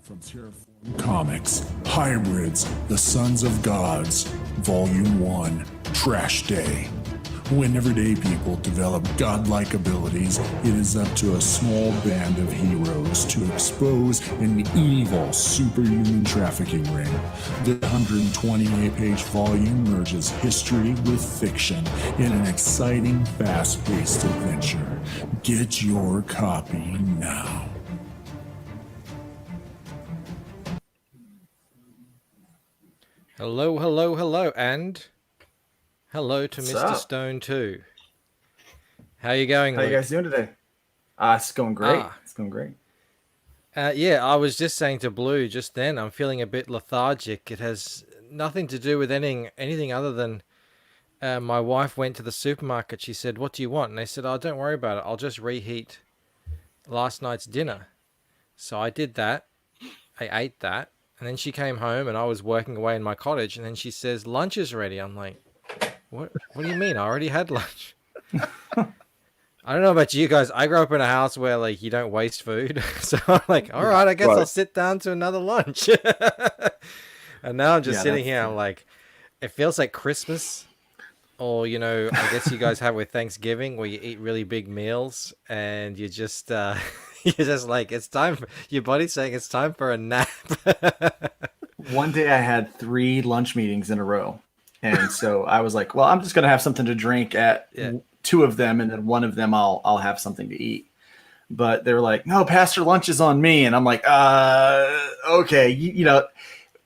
From Terraform Comics, Hybrids, The Sons of Gods, Volume 1, Trash Day. When everyday people develop godlike abilities, it is up to a small band of heroes to expose an evil superhuman trafficking ring. The 128-page volume merges history with fiction in an exciting, fast-paced adventure. Get your copy now. Hello, hello, hello, and hello to What's Mr. up? Stone too. How you going, How you Luke? guys doing today? It's going great. It's going great. Yeah, I was just saying to Blue just then, I'm feeling a bit lethargic. It has nothing to do with anything other than my wife went to the supermarket. She said, "What do you want?" And I said, "Oh, don't worry about it. I'll just reheat last night's dinner." So I did that. I ate that. And then she came home and I was working away in my cottage. And then she says, "Lunch is ready." I'm like, What do you mean? I already had lunch. I don't know about you guys. I grew up in a house where like you don't waste food. So I'm like, all right, I guess I'll sit down to another lunch. And now I'm just sitting here. I'm like, it feels like Christmas. Or, I guess you guys have with Thanksgiving where you eat really big meals and you just you're just like, it's time for your body's saying it's time for a nap. One day I had 3 lunch meetings in a row. And so I was like, well, I'm just going to have something to drink at 2 of them. And then one of them I'll have something to eat. But they were like, no, Pastor, lunch is on me. And I'm like, okay.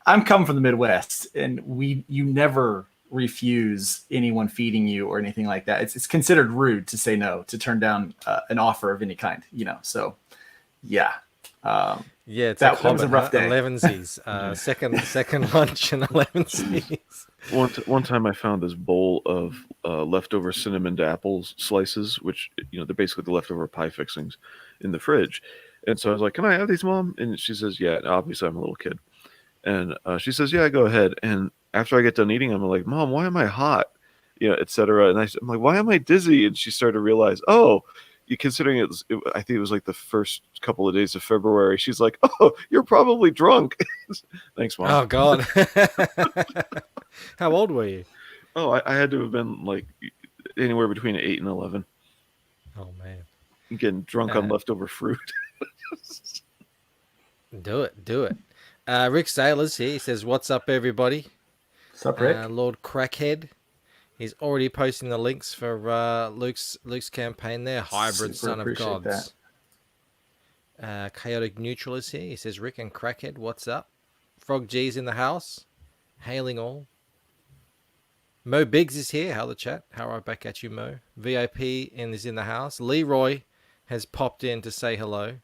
I'm coming from the Midwest and you never refuse anyone feeding you or anything like that. It's considered rude to say no, to turn down an offer of any kind, So yeah. Yeah, it's that was a rough day. 11sies, second lunch and 11sies. One time I found this bowl of leftover cinnamon apples slices, which they're basically the leftover pie fixings in the fridge. And so I was like, "Can I have these, Mom?" And she says, "Yeah." And obviously, I'm a little kid. And she says, "Yeah, go ahead." And after I get done eating, I'm like, "Mom, why am I hot?" Et cetera. And I'm like, "Why am I dizzy?" And she started to realize, "Oh, you considering I think it was like the first couple of days of February." She's like, "Oh, you're probably drunk." Thanks, Mom. Oh God. How old were you? Oh, I had to have been like anywhere between 8 and 11. Oh man. I'm getting drunk on leftover fruit. Do it. Rick Saylor's here. He says, "What's up, everybody?" What's up, Rick? Lord Crackhead. He's already posting the links for Luke's campaign there. Hybrid Son of Gods. Chaotic Neutral is here. He says, "Rick and Crackhead, what's up?" Frog G's in the house. Hailing all. Mo Biggs is here. How the chat? How right back at you, Mo. VIP is in the house. Leroy has popped in to say hello.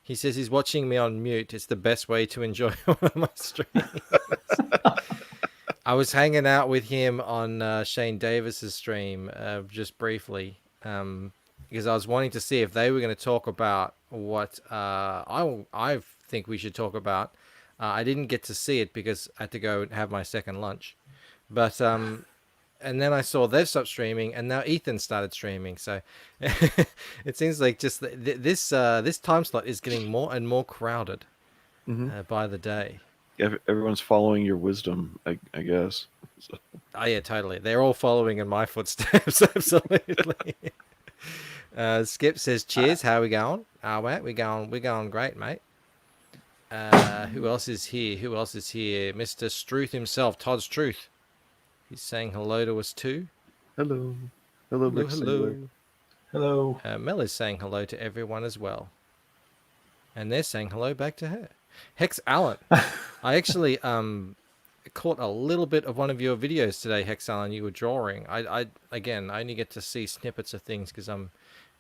He says he's watching me on mute. It's the best way to enjoy one of my streams. I was hanging out with him on Shane Davis's stream just briefly because I was wanting to see if they were going to talk about what I think we should talk about. I didn't get to see it because I had to go and have my second lunch. But and then I saw they've stopped streaming, and now Ethan started streaming. So it seems like just this time slot is getting more and more crowded by the day. Yeah, everyone's following your wisdom, I guess. So. Oh yeah, totally. They're all following in my footsteps. Absolutely. Skip says, "Cheers. How we going?" Mate, we're going great, mate. Who else is here? Mr. Struth himself, Todd Struth. He's saying hello to us too. Hello. Hello. Mel is saying hello to everyone as well. And they're saying hello back to her. Hex Allen. I actually caught a little bit of one of your videos today, Hex Allen. You were drawing. I only get to see snippets of things because I'm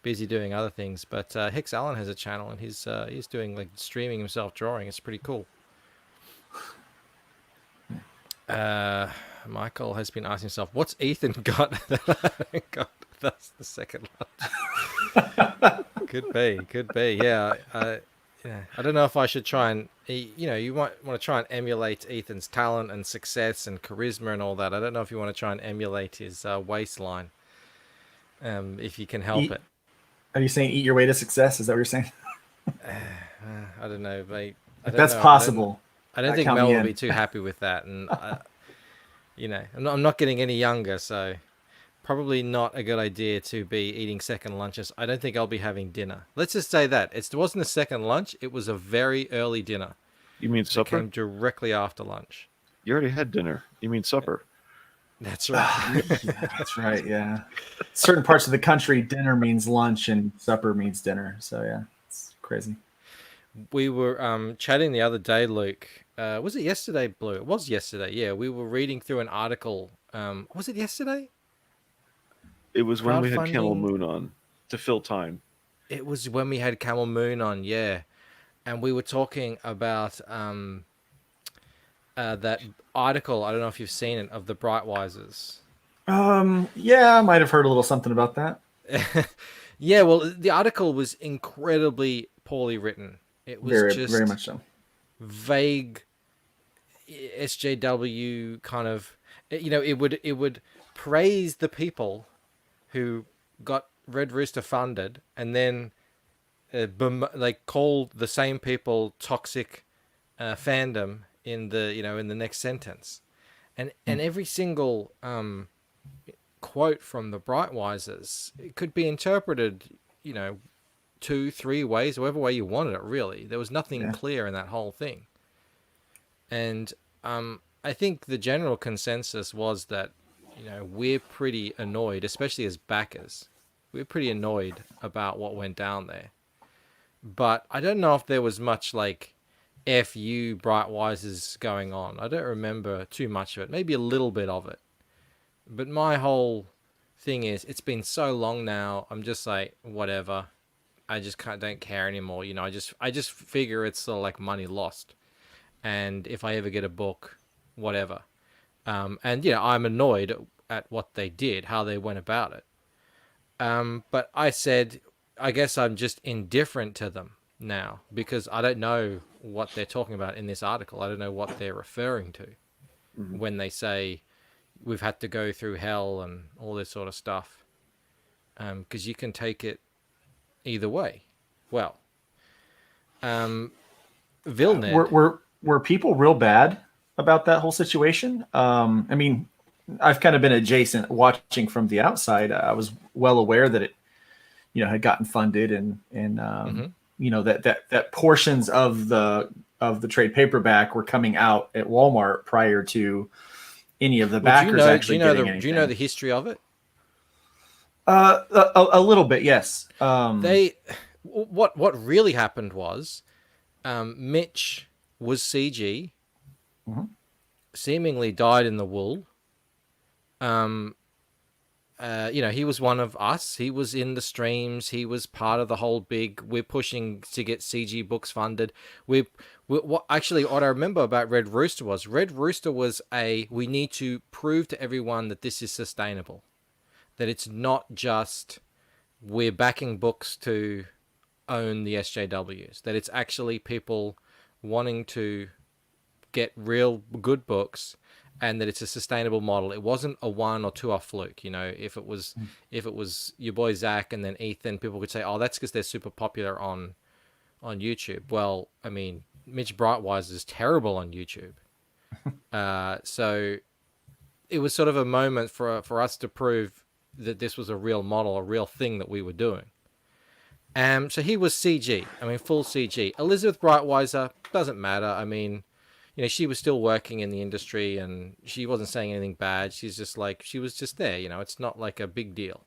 busy doing other things. But Hex Allen has a channel and he's doing like streaming himself drawing. It's pretty cool. Michael has been asking himself, what's Ethan got that I haven't got? That's the second lunch. Could be. Yeah. I don't know if I should try and, you might want to try and emulate Ethan's talent and success and charisma and all that. I don't know if you want to try and emulate his waistline, if you can help it. Are you saying eat your way to success? Is that what you're saying? I don't know, mate. I If don't that's know. possible, I don't think count Mel me will in. be too happy with that, and I'm not getting any younger, so probably not a good idea to be eating second lunches. I don't think I'll be having dinner. Let's just say that it wasn't a second lunch; it was a very early dinner. You mean It supper? came directly after lunch. You already had dinner. You mean supper? That's right. Yeah, that's right. Yeah. Certain parts of the country, dinner means lunch and supper means dinner. So yeah, it's crazy. We were chatting the other day, Luke. Was it yesterday, Blue? It was yesterday. Yeah, we were reading through an article. Was it yesterday? It was when we had Camel Crowdfunding. Moon on to fill time. It was when we had Camel Moon on, yeah, and we were talking about that article. I don't know if you've seen it, of the Brightwisers. Yeah, I might have heard a little something about that. Yeah, well, the article was incredibly poorly written. It was Very, very just much so. vague SJW kind of, it would praise the people who got Red Rooster funded, and then like call the same people toxic fandom in the next sentence, and every single quote from the Brightwisers, it could be interpreted, two, three ways, whatever way you wanted it. Really, there was nothing clear in that whole thing, and I think the general consensus was that we're pretty annoyed, especially as backers. We're pretty annoyed about what went down there. But I don't know if there was much like FU Brightwisers going on. I don't remember too much of it. Maybe a little bit of it. But my whole thing is, it's been so long now. I'm just like, whatever. I just don't care anymore. I just figure it's sort of like money lost. And if I ever get a book, whatever. And I'm annoyed at what they did, how they went about it. But I said, I guess I'm just indifferent to them now, because I don't know what they're talking about in this article. I don't know what they're referring to when they say we've had to go through hell and all this sort of stuff. Because you can take it either way. Well, Vilned. Were people real bad about that whole situation? I mean, I've kind of been adjacent, watching from the outside. I was well aware that it, had gotten funded, and that portions of the trade paperback were coming out at Walmart prior to any of the backers actually getting anything. Do you know the history of it? A little bit, yes. What really happened was, Mitch was CG, seemingly dyed in the wool. He was one of us. He was in the streams. He was part of the whole big, we're pushing to get CG books funded. What I remember about Red Rooster was we need to prove to everyone that this is sustainable. That it's not just we're backing books to own the SJWs. That it's actually people wanting to get real good books, and that it's a sustainable model. It wasn't a one or two off fluke. If it was your boy Zach and then Ethan, people could say, oh, that's because they're super popular on YouTube. Well, I mean, Mitch Brightwise is terrible on YouTube. So it was sort of a moment for us to prove that this was a real model, a real thing that we were doing. So he was CG. I mean, full CG. Elizabeth Brightwiser, doesn't matter. I mean, she was still working in the industry, and she wasn't saying anything bad. She's just like, she was just there. It's not like a big deal.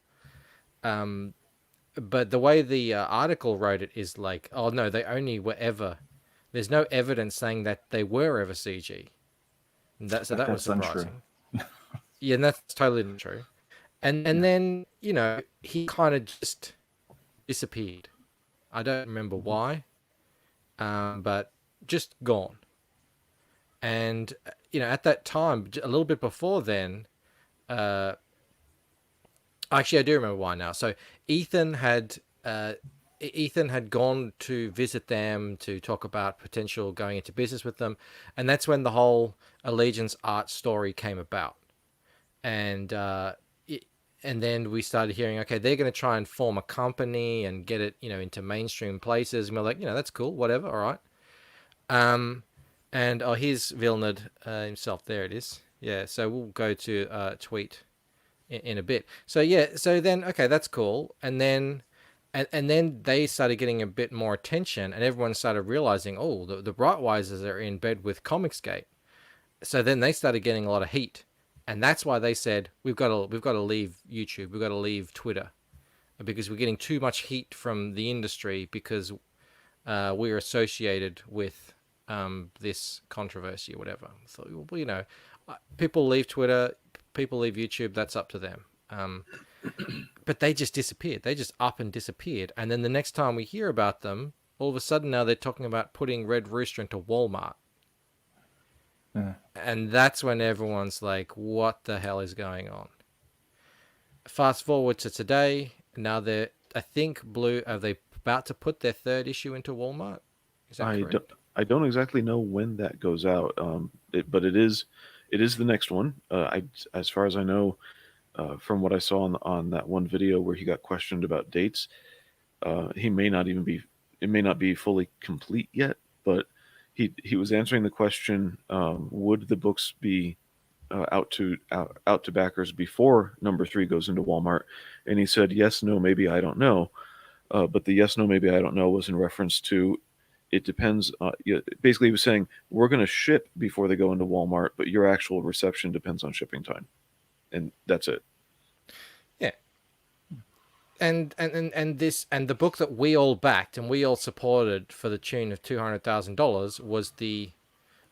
But the way the article wrote it is like, oh no, they only were ever. There's no evidence saying that they were ever CG. That was surprising. Yeah, and that's totally not true. And then he kind of just disappeared. I don't remember why, but just gone. And at that time, a little bit before then, actually I do remember why now. So Ethan had gone to visit them to talk about potential going into business with them, and that's when the whole Allegiance art story came about. And then we started hearing, okay, they're going to try and form a company and get it, into mainstream places. And we're like, that's cool, whatever, all right. And here's Vilnad himself. There it is. Yeah. So we'll go to tweet in a bit. So yeah. So then, okay, that's cool. And then, and then they started getting a bit more attention, and everyone started realizing, oh, the Brightwisers are in bed with Comicsgate. So then they started getting a lot of heat, and that's why they said we've got to leave YouTube. We've got to leave Twitter because we're getting too much heat from the industry because we're associated with this controversy or whatever. So, well, you know, people leave Twitter, people leave YouTube. That's up to them. But they just disappeared. They just up and disappeared. And then the next time we hear about them, all of a sudden now they're talking about putting Red Rooster into Walmart. And that's when everyone's like, what the hell is going on? Fast forward to today. Now I think Blue, are they about to put their third issue into Walmart? Is that correct? I don't exactly know when that goes out, but it is the next one. As far as I know, from what I saw on that one video where he got questioned about dates, it may not be fully complete yet, but he was answering the question, would the books be out to backers before number 3 goes into Walmart? And he said yes, no, maybe, I don't know. But the yes, no, maybe, I don't know was in reference to it depends. Basically, he was saying we're going to ship before they go into Walmart, but your actual reception depends on shipping time, and that's it. Yeah. And the book that we all backed and we all supported for the tune of $200,000 was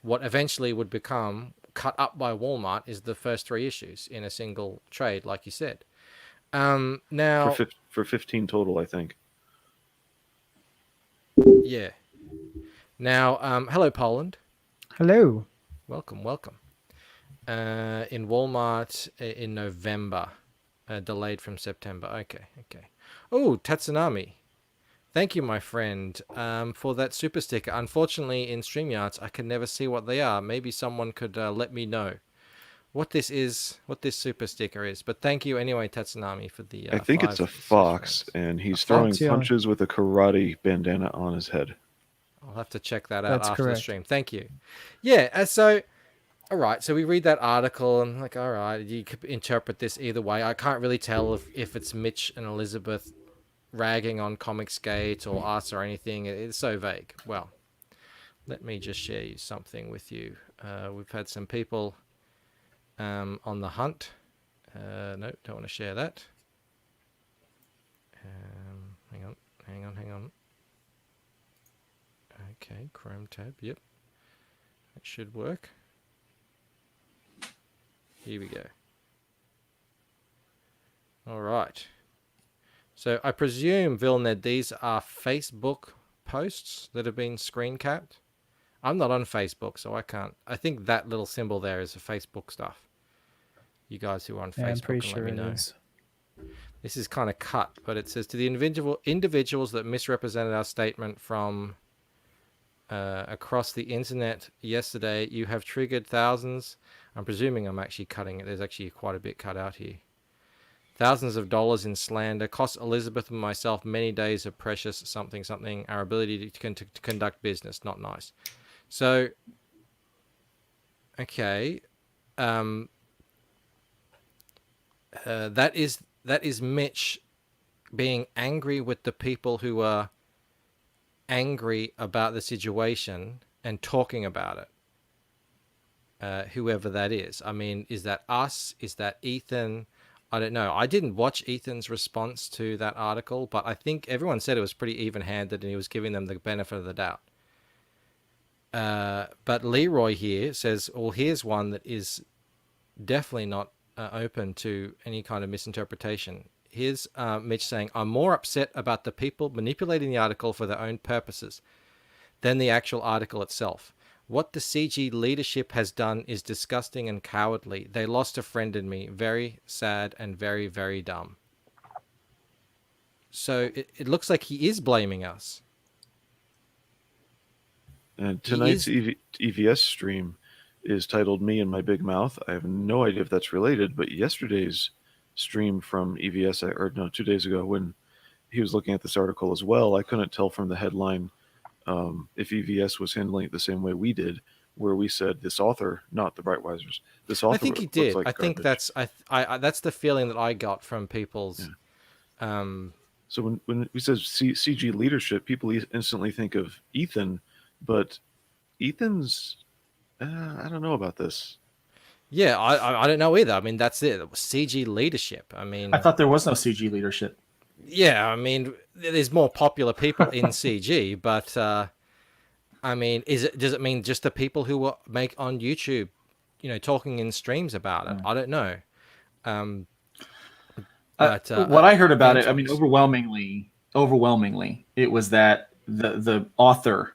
what eventually would become cut up by Walmart is the first 3 issues in a single trade, like you said. Now for 15 total, I think. Yeah. Now, hello, Poland. Hello. Welcome. In Walmart in November, delayed from September. Okay. Oh, Tatsunami. Thank you, my friend, for that super sticker. Unfortunately, in StreamYards, I can never see what they are. Maybe someone could let me know what this super sticker is. But thank you anyway, Tatsunami, for the. I think it's a fox, and he's throwing punches with a karate bandana on his head. I'll have to check that out after correct. the stream. Thank you. Yeah, so, all right. So we read that article and like, all right, you could interpret this either way. I can't really tell if it's Mitch and Elizabeth ragging on Comicsgate or us or anything. It's so vague. Well, let me just share you something with you. We've had some people on the hunt. No, don't want to share that. Hang on. Okay, Chrome tab. Yep, that should work. Here we go. All right. So I presume, Vilned, these are Facebook posts that have been screen capped. I'm not on Facebook, so I can't. I think that little symbol there is for Facebook stuff. You guys who are on Facebook, I'm pretty can sure let me it know. is. This is kind of cut, but it says to the individuals that misrepresented our statement from across the internet yesterday, you have triggered thousands. I'm presuming I'm actually cutting it. There's actually quite a bit cut out here. Thousands of dollars in slander, cost Elizabeth and myself many days of precious something, our ability to conduct business. Not nice. So, okay. That is Mitch being angry with the people who are angry about the situation and talking about it. Whoever that is. I mean, is that us? Is that Ethan? I don't know. I didn't watch Ethan's response to that article, but I think everyone said it was pretty even-handed and he was giving them the benefit of the doubt. But Leroy here says, well, here's one that is definitely not open to any kind of misinterpretation. Here's Mitch saying, I'm more upset about the people manipulating the article for their own purposes than the actual article itself. What the CG leadership has done is disgusting and cowardly. They lost a friend in me. Very sad and very, very dumb. So it looks like he is blaming us. And tonight's EVS stream is titled Me and My Big Mouth. I have no idea if that's related, but yesterday's stream from EVS, 2 days ago, when he was looking at this article as well, I couldn't tell from the headline if EVS was handling it the same way we did, where we said this author, not the Brightwisers, this author. I think he looks did. like I think garbage. that's the feeling that I got from people's. So when we says CG leadership, people instantly think of Ethan, but Ethan's I don't know about this. Yeah, I don't know either. I mean, that's it. CG leadership. I mean, I thought there was no CG leadership. yeah, I mean, there's more popular people in CG, but I mean, does it mean just the people who make on YouTube, talking in streams about it? I don't know. But what I heard about it, I mean, Anton's- overwhelmingly, it was that the author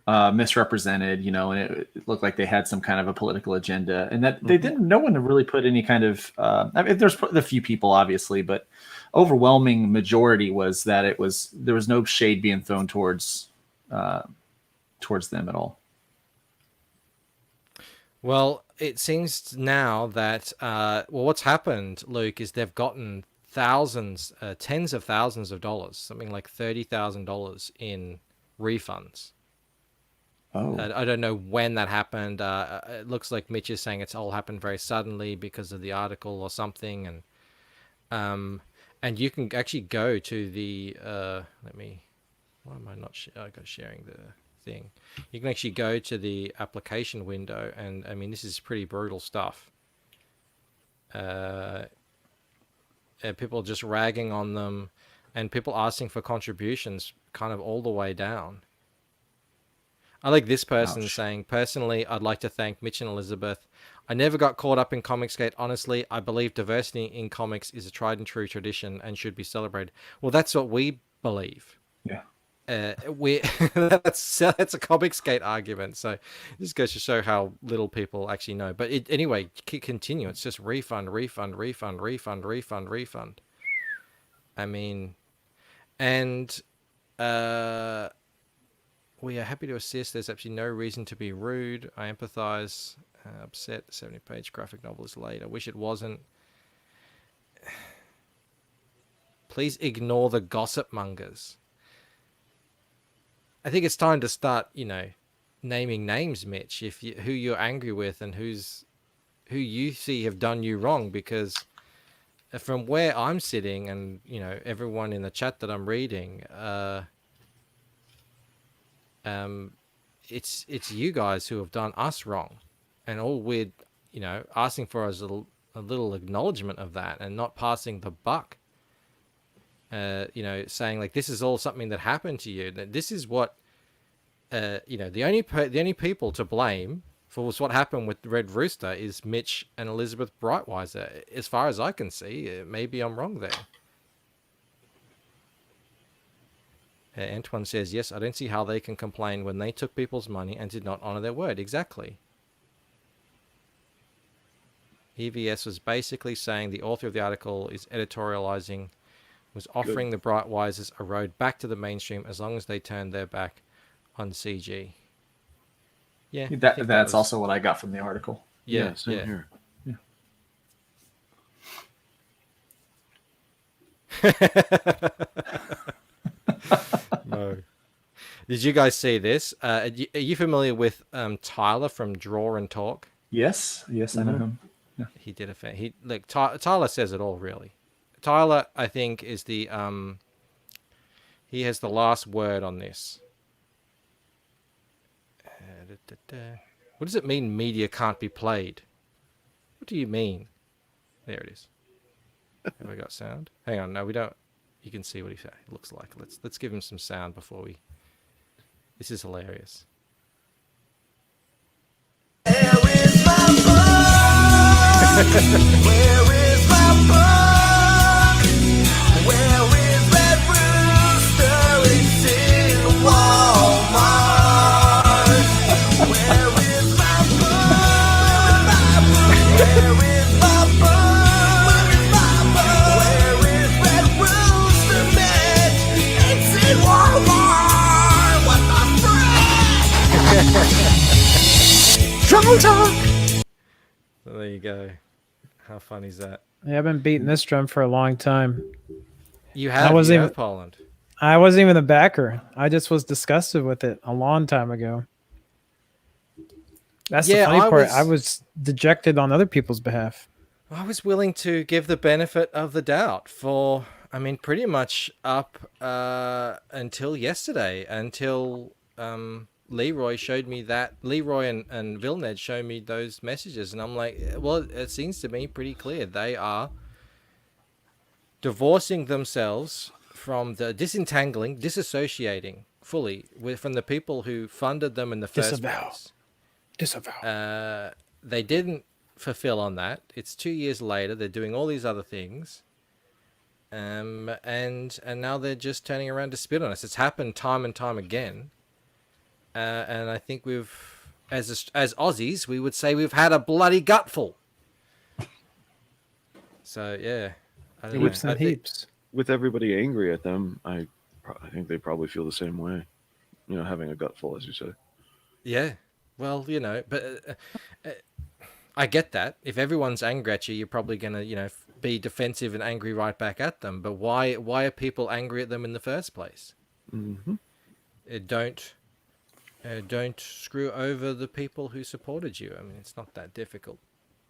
misrepresented, and it looked like they had some kind of a political agenda, and that they didn't. No one really put any kind of. I mean, there's a few people, obviously, but overwhelming majority was that there was no shade being thrown towards them at all. Well, it seems now that what's happened, Luke, is they've gotten thousands, tens of thousands of dollars, something like $30,000 in refunds. Oh, I don't know when that happened. It looks like Mitch is saying it's all happened very suddenly because of the article or something, and you can actually go to the why am I not sharing the thing? You can actually go to the application window, and I mean, this is pretty brutal stuff. People just ragging on them, and people asking for contributions kind of all the way down. I like this person saying, personally, I'd like to thank Mitch and Elizabeth. I never got caught up in Comicsgate. Honestly, I believe diversity in comics is a tried and true tradition and should be celebrated. Well, that's what we believe. yeah. That's a Comicsgate argument. So this goes to show how little people actually know. But anyway, continue. It's just refund. I mean, and we are happy to assist. There's absolutely no reason to be rude. I empathize. Upset. 70-page graphic novel is late. I wish it wasn't. Please ignore the gossip mongers. I think it's time to start, naming names, Mitch. Who you're angry with and who you see have done you wrong, because from where I'm sitting and everyone in the chat that I'm reading, it's you guys who have done us wrong, and all we're asking for is a little acknowledgement of that, and not passing the buck. Saying like this is all something that happened to you. That this is what the only people to blame for what happened with Red Rooster is Mitch and Elizabeth Brightwiser. As far as I can see, maybe I'm wrong there. Antoine says, yes, I don't see how they can complain when they took people's money and did not honor their word. Exactly. EVS was basically saying the author of the article is editorializing, was offering the Brightwisers a road back to the mainstream as long as they turned their back on CG. Yeah. That's also what I got from the article. Yeah, same here. No. Did you guys see this? Are you familiar with Tyler from Draw and Talk? Yes, I know him. Yeah. He did Tyler says it all, really. Tyler, I think, is he has the last word on this. What does it mean media can't be played? What do you mean? There it is. Have we got sound? Hang on, no, we don't. You can see what he looks like. Let's give him some sound before we. This is hilarious. Where is my book? Where is my book? Where is Red Rooster? It's in Walmart. Where is my book? Where is my book? Where is Red Rooster, man? It's in Walmart. What the frick? Drum talk. So there you go. How funny is that? Yeah, I've been beating this drum for a long time. You have, wasn't you have even- Poland. I wasn't even a backer. I just was disgusted with it a long time ago. That's the Yeah, funny I part. I was- was dejected on other people's behalf. I was willing to give the benefit of the doubt for, I mean, pretty much up until yesterday, until Leroy showed me that. Leroy and Vilned showed me those messages, and I'm like, well, it seems to me pretty clear. They are divorcing themselves from the disassociating fully from the people who funded them in the first Disavow. place. Disavow. They didn't fulfill on that. It's 2 years later. They're doing all these other things, and now they're just turning around to spit on us. It's happened time and time again, and I think we've, as Aussies, we would say we've had a bloody gutful. So yeah, I don't Heaps know. and heaps. With everybody angry at them, I think they probably feel the same way. You know, having a gutful, as you say. Yeah, well, you know, but I get that. If everyone's angry at you, you're probably gonna, you know, be defensive and angry right back at them. But why are people angry at them in the first place? Mm-hmm. Don't screw over the people who supported you. I mean, it's not that difficult,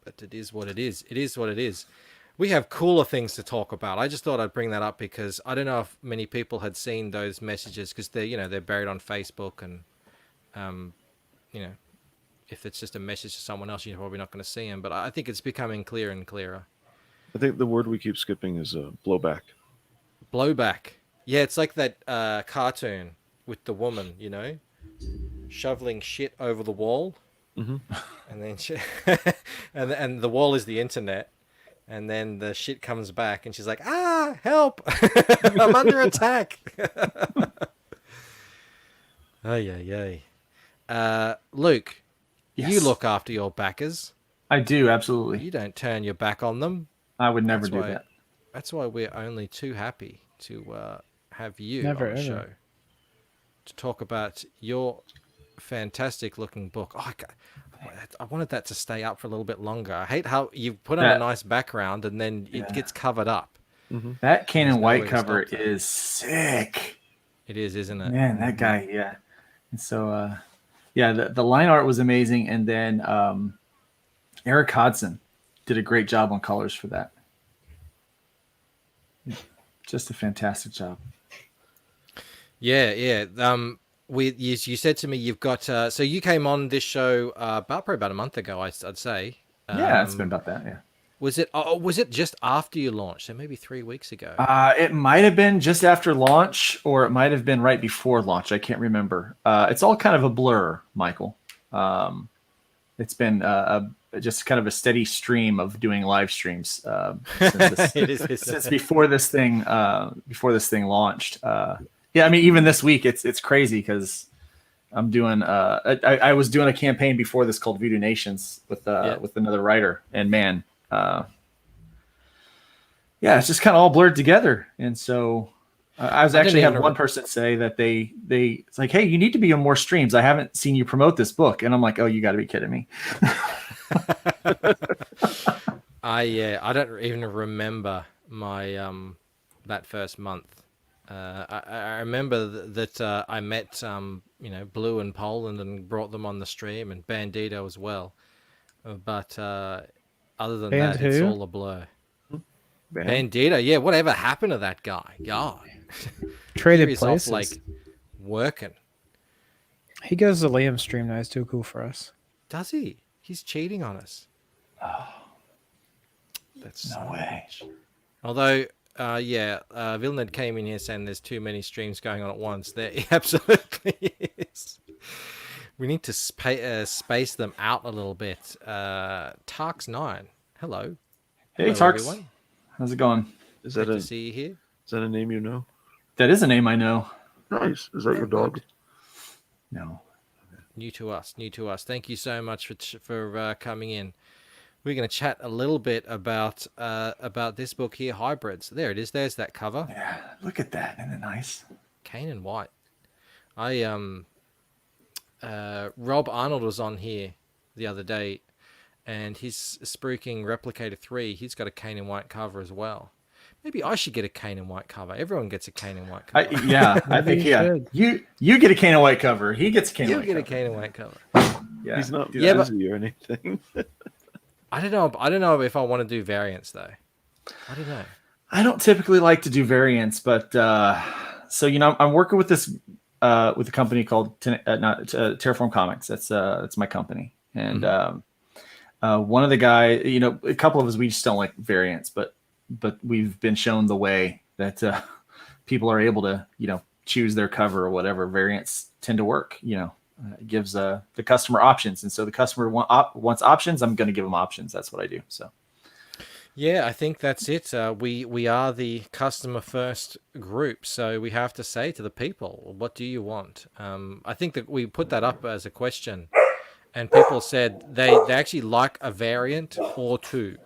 but it is what it is. It is what it is. We have cooler things to talk about. I just thought I'd bring that up because I don't know if many people had seen those messages because they're, you know, they're buried on Facebook and, you know, if it's just a message to someone else, you're probably not going to see them. But I think it's becoming clearer and clearer. I think the word we keep skipping is blowback. Blowback. Yeah, it's like that cartoon with the woman, you know, shoveling shit over the wall. Mm-hmm. And then and the wall is the internet. And then the shit comes back and she's like, help! I'm under attack. Ay. Luke, you Yes. look after your backers. I do, absolutely. You don't turn your back on them. I would never That's do why- that. That's why we're only too happy to have you Never, on the ever. show to talk about your fantastic looking book. Oh, I wanted that to stay up for a little bit longer. I hate how you put on a That- nice background and then it Yeah. gets covered up. That Cannon There's no White way to cover stop that. is sick. It is, isn't it? Man, that guy, yeah. And so, yeah, the line art was amazing. And then Eric Hodson did a great job on colors for that. Just a fantastic job. Yeah. You said to me you've got so you came on this show probably about a month ago. I'd say. Yeah, it's been about that. Yeah. Was it just after you launched? So maybe 3 weeks ago. It might have been just after launch, or it might have been right before launch. I can't remember. It's all kind of a blur, Michael. It's been just kind of a steady stream of doing live streams since before this thing launched. Yeah, I mean, even this week, it's crazy because I'm doing. I was doing a campaign before this called Voodoo Nations with another writer, and man. Yeah, it's just kind of all blurred together. And so I was actually having one person say that it's like, hey, you need to be on more streams. I haven't seen you promote this book. And I'm like, oh, you got to be kidding me. I don't even remember my that first month. I remember that I met Blue in Poland and brought them on the stream, and Bandito as well. But other than that, it's all a blur. Bandito, yeah. Whatever happened to that guy? God, Traded he's places. off, like working. He goes to Liam's stream now. He's too cool for us. Does he? He's cheating on us. That's No way. Although, Vilned came in here saying there's too many streams going on at once. There absolutely is. We need to space them out a little bit. Tarks9, hello. Hey, Hello, Tarks. everyone. How's it going? Is Good that to see you here. a name you know? That is a name I know. Nice. Is that your dog? No. New to us. Thank you so much for coming in. We're going to chat a little bit about this book here, Hybrids. There it is. There's that cover. Yeah, look at that. Isn't it nice? Cannon White. Rob Arnold was on here the other day, and he's spruiking Replicator 3. He's got a Cannon White cover as well. Maybe I should get a cane and white cover. Everyone gets a cane and white I, cover. yeah, I Maybe think you yeah. should. You get a cane and white cover. He gets a cane You and white get a cover. cane and white cover. Yeah. He's not do Yeah, that. but- busy or anything. I don't know. I don't know if I want to do variants though. I don't know. I don't typically like to do variants, but so I'm working with this with a company called Terraform Comics. That's my company, and one of the guy, a couple of us, we just don't like variants, but we've been shown the way that people are able to choose their cover or whatever. Variants tend to work. It gives the customer options, and so the customer wants options. I'm going to give them options. That's what I do. So. Yeah, I think that's it. We are the customer first group, so we have to say to the people, what do you want? I think that we put that up as a question, and people said they actually like a variant or two.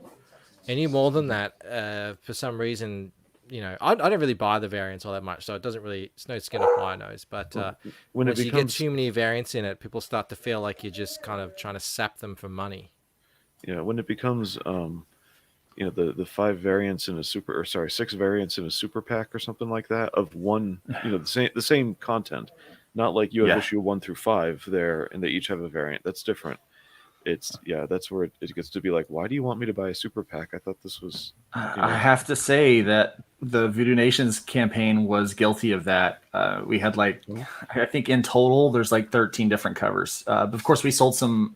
Any more than that, for some reason, I don't really buy the variants all that much, so it's no skin off my nose. But When it once you get becomes too many variants in it, people start to feel like you're just kind of trying to sap them for money. when it becomes the 5 variants in a 6 variants in a super pack or something like that of one, the same content, not like you have issue 1 through 5 there and they each have a variant. That's different. That's where it gets to be like, why do you want me to buy a super pack? I thought this was. I have to say that the Voodoo Nations campaign was guilty of that. We had I think in total there's 13 different covers. But of course, we sold some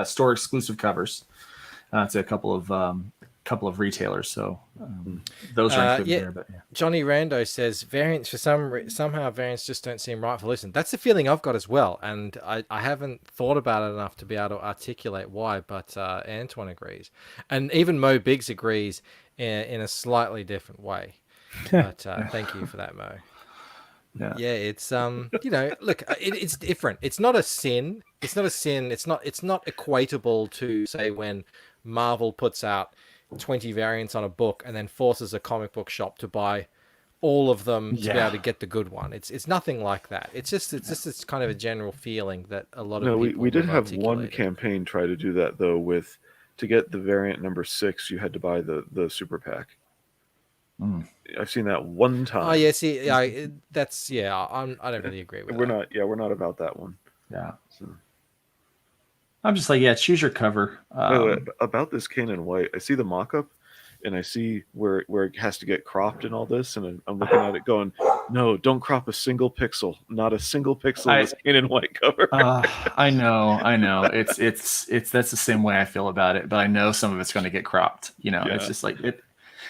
store exclusive covers to a couple of retailers. So those are included there. But yeah. Johnny Rando says variants somehow variants just don't seem right for listen. That's the feeling I've got as well, and I haven't thought about it enough to be able to articulate why. But Antoine agrees, and even Mo Biggs agrees in a slightly different way. But thank you for that, Mo. Yeah, it's look, it's different. It's not a sin. It's not a sin. It's not equatable to say when Marvel puts out 20 variants on a book and then forces a comic book shop to buy all of them to be able to get the good one. It's nothing like that. It's just it's kind of a general feeling that a lot of people we did have one articulated. campaign try to do that though. To get the variant number 6, you had to buy the super pack. I've seen that one time. Oh yeah, see, I don't really agree with that. We're not about that one. Yeah. So. I'm just choose your cover. About this cane and white, I see the mock-up, and I see where it has to get cropped and all this, and I'm looking at it going, no, don't crop a single pixel, not a single pixel in this cane and white cover. I know. It's that's the same way I feel about it, but I know some of it's going to get cropped. It's just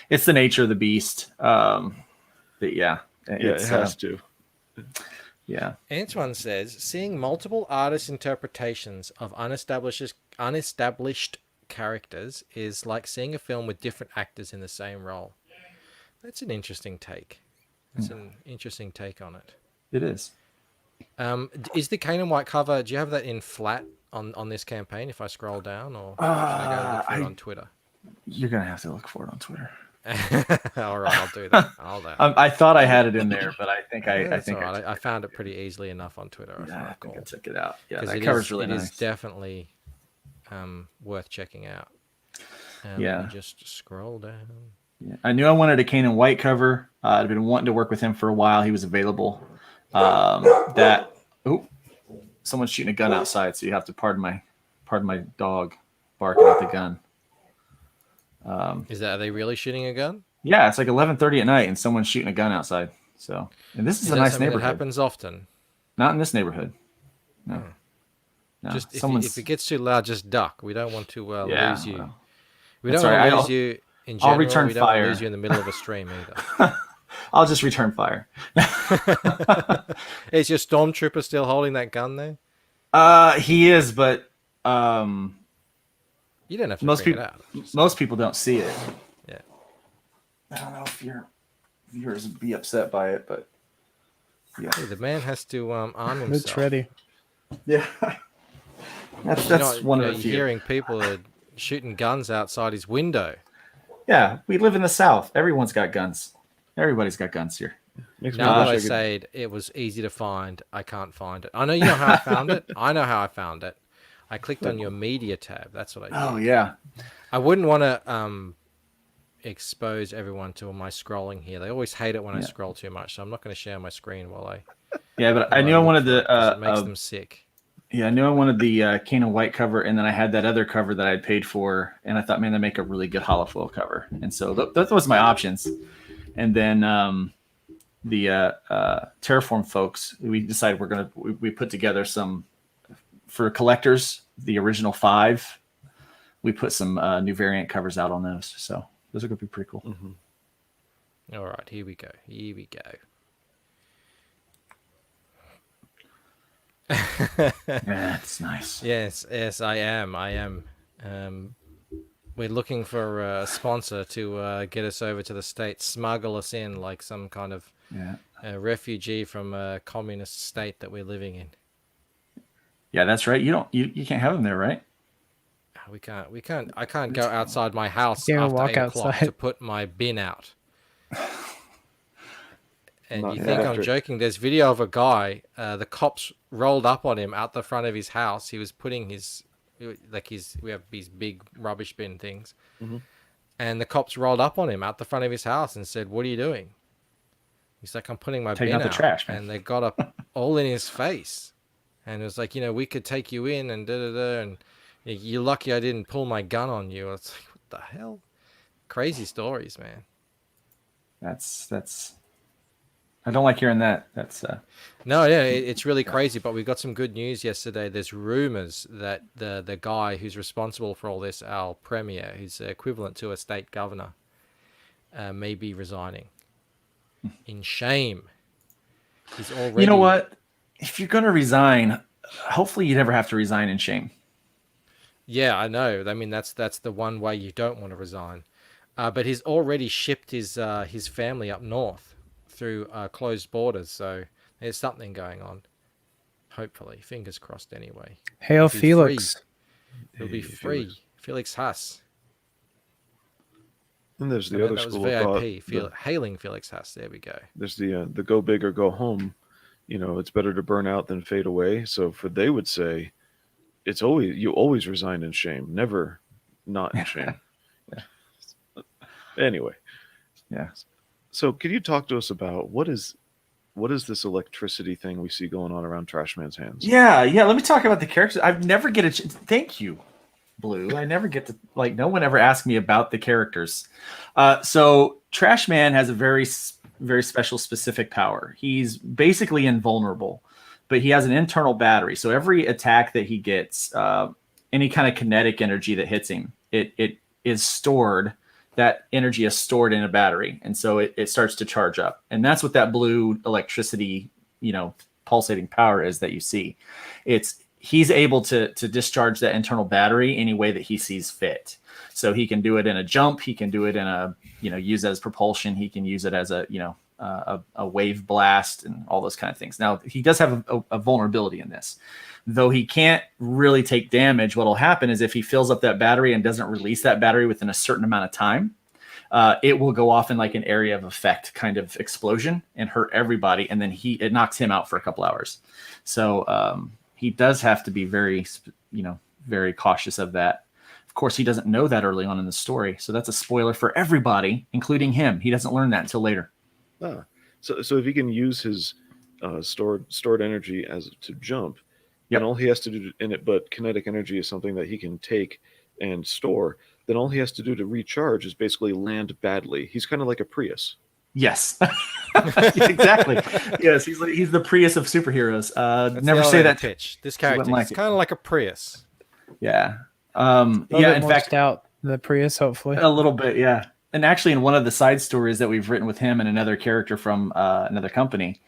it's the nature of the beast. But it has to. Yeah. Antoine says, seeing multiple artist interpretations of unestablished characters is like seeing a film with different actors in the same role. That's an interesting take. That's an interesting take on it. It is. Is the cane and white cover, do you have that in flat on this campaign if I scroll down, or should I go look for it on Twitter? You're going to have to look for it on Twitter. All right, I'll do that. I thought I had it in there, but I think I think all right. I found it pretty easily enough on Twitter. I think I took it out. Yeah, 'Cause that cover's really nice. It is definitely worth checking out. Yeah. Let me just scroll down. Yeah. I knew I wanted a cane and white cover. I'd been wanting to work with him for a while. He was available. Someone's shooting a gun outside, so you have to pardon my dog barking at the gun. Are they really shooting a gun? Yeah, it's 11:30 at night, and someone's shooting a gun outside. So, and this is a nice neighborhood. It happens often. Not in this neighborhood. No. No. Just if it gets too loud, just duck. We don't want to lose you. Well, we don't want to lose you in general. I'll return we don't fire. want to lose you in the middle of a stream either. I'll just return fire. Is your stormtrooper still holding that gun there? He is, but you don't have to bring it out. Most people don't see it. Yeah. I don't know if your viewers would be upset by it, but yeah. Hey, the man has to arm himself. It's ready. Yeah. That's one of the few. Hearing people are shooting guns outside his window. Yeah, we live in the South. Everyone's got guns. Everybody's got guns here. Makes me Now that wish I said it was easy to find, I can't find it. I know you know how I found it. I know how I found it. I clicked on your media tab. That's what I did. Oh yeah. I wouldn't want to expose everyone to my scrolling here. They always hate it when I scroll too much, so I'm not going to share my screen while I. Yeah, but I while knew I look wanted for it, 'cause it makes the them sick. yeah, I knew I wanted the Cane and White cover, and then I had that other cover that I'd paid for, and I thought, man, they make a really good holofoil cover, and so that was my options. And then the Terraform folks, we decided we put together some for collectors, the original 5. We put some new variant covers out on those, so those are gonna be pretty cool. All right, here we go. Here we go. Yeah, it's nice. Yes, I am. We're looking for a sponsor to get us over to the States, smuggle us in like some kind of refugee from a communist state that we're living in. Yeah, that's right. You can't have them there, right? We can't. I can't go outside my house Can't after walk 8 o'clock outside. to put my bin out. And Not you think I'm after- joking? There's video of a guy. The cops rolled up on him out the front of his house. He was putting we have these big rubbish bin things, and the cops rolled up on him out the front of his house and said, "What are you doing?" He's like, "I'm putting my Taking bin out the trash, man." And they got up all in his face, and it was like, we could take you in and and you're lucky I didn't pull my gun on you. It's like, what the hell? Crazy stories, man. That's. I don't like hearing that. That's No, yeah, it's really crazy. But we got some good news yesterday. There's rumors that the guy who's responsible for all this, our premier, who's equivalent to a state governor, may be resigning in shame. He's already. You know what? If you're going to resign, hopefully you never have to resign in shame. Yeah, I know. I mean, that's the one way you don't want to resign. But he's already shipped his family up north through closed borders, so there's something going on. Hopefully, fingers crossed. Anyway, Hail He'll be Felix. free. He'll be free. Felix Haas. And there's the I meant other that was school of VIP. thought. Hailing Felix Haas. There we go. There's the go big or go home. It's better to burn out than fade away. So they would say, you always resign in shame, never not in shame. Anyway, Yeah. so could you talk to us about what is this electricity thing we see going on around Trashman's hands? Yeah. Let me talk about the characters. I never get a chance. Thank you, Blue. I never get to no one ever asked me about the characters. So Trashman has a very special specific power. He's basically invulnerable, but he has an internal battery. So every attack that he gets, any kind of kinetic energy that hits him, it is stored. That energy is stored in a battery, and so it starts to charge up. And that's what that blue electricity, pulsating power is that you see. He's able to discharge that internal battery any way that he sees fit. So he can do it in a jump. He can do it in a, use it as propulsion. He can use it as a wave blast and all those kind of things. Now he does have a vulnerability in this, though he can't really take damage. What'll happen is if he fills up that battery and doesn't release that battery within a certain amount of time, it will go off in like an area of effect kind of explosion and hurt everybody. And then it knocks him out for a couple hours. So he does have to be very, very cautious of that. Of course, he doesn't know that early on in the story. So that's a spoiler for everybody, including him. He doesn't learn that until later. So if he can use his stored energy to jump, Yep. then all he has to do but kinetic energy is something that he can take and store. Then all he has to do to recharge is basically land badly. He's kind of like a Prius. Yes, exactly. Yes, he's the Prius of superheroes. That's Never the say elevator that. pitch. This character like is it. kind of like a Prius. Yeah. A little Yeah. bit In more fact, stout, the Prius, hopefully. a little bit. Yeah. And actually, in one of the side stories that we've written with him and another character from another company,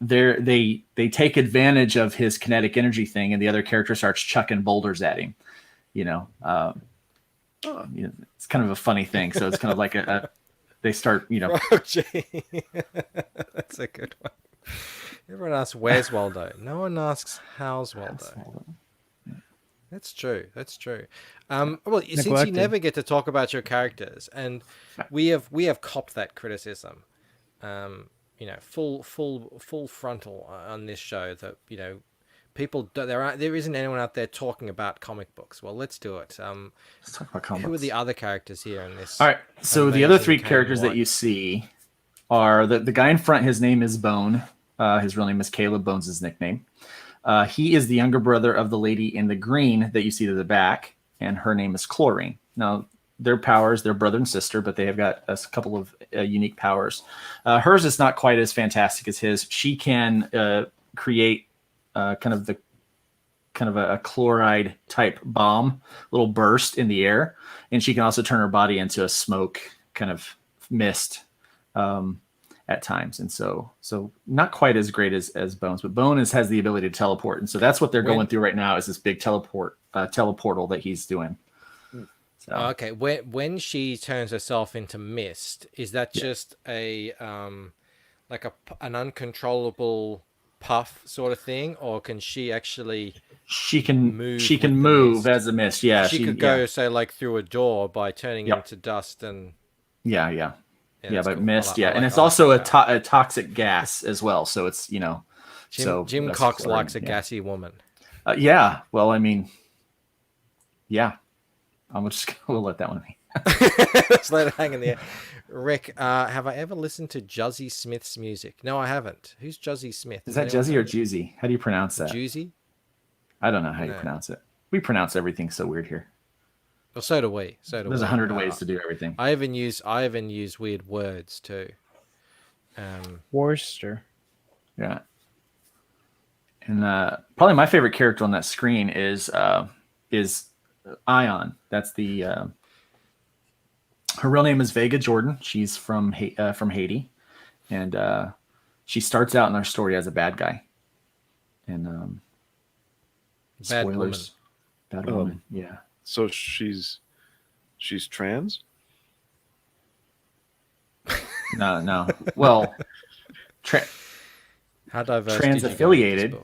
they take advantage of his kinetic energy thing, and the other character starts chucking boulders at him. It's kind of a funny thing. So it's kind of like they start, Oh, gee. That's a good one. Everyone asks, where's Waldo? No one asks, how's Waldo? That's true. Well, since you Neglected. never get to talk about your characters, and we have copped that criticism, full frontal on this show that people there isn't anyone out there talking about comic books. Well, let's do it. Let's talk about comics. Who are the other characters here in this? All right. So the other amazing three Kane characters that White? you see are the guy in front. His name is Bone. His real name is Caleb. Bone's his nickname. He is the younger brother of the lady in the green that you see to the back, and her name is Chlorine. Now, their powers, they're brother and sister, but they have got a couple of unique powers. Hers is not quite as fantastic as his. She can create kind of a chloride type bomb, little burst in the air, and she can also turn her body into a smoke kind of mist at times. And so not quite as great as Bones, but Bone has the ability to teleport, and so that's what they're going through right now is this big teleportal that he's doing. So. Okay, when she turns herself into mist, is that just a like an uncontrollable puff sort of thing, or can she actually? She can move. She can move as a mist. Yeah, she could go say like through a door by turning into dust and. Yeah, that's but cool. mist. I like And it's also a toxic gas as well. So it's Jim Cox likes a gassy woman. Yeah. Well, I mean, yeah. We'll let that one be. Just let it hang in the air. Rick, have I ever listened to Juzzy Smith's music? No, I haven't. Who's Juzzy Smith? Is that Juzzy or Juicy? How do you pronounce that? Juicy? I don't know how you pronounce it. We pronounce everything so weird here. Well, so do we. There's 100 ways to do everything. I even use weird words too. Worcester. Yeah. And probably my favorite character on that screen is Ion. That's the her real name is Vega Jordan. She's from Haiti, and she starts out in our story as a bad guy. And spoilers, bad woman. Yeah. So she's trans? No. Well, how diverse? Trans-affiliated.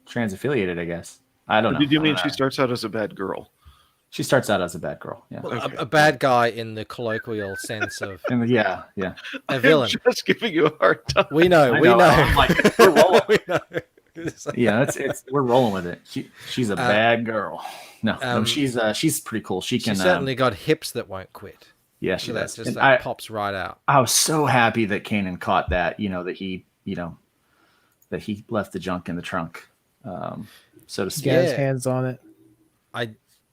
Trans-affiliated, I guess. I don't know. Did you mean she starts out as a bad girl? She starts out as a bad girl. Yeah. Well, a bad guy in the colloquial sense of yeah. a villain. I'm just giving you a hard time. We know. I'm like, we're rolling. We know. Yeah, we're rolling with it. She's a bad girl. No, she's pretty cool. She can. She's certainly got hips that won't quit. Yeah, she does. That pops right out. I was so happy that Kanan caught that. That he left the junk in the trunk, so to speak. Get his hands on it.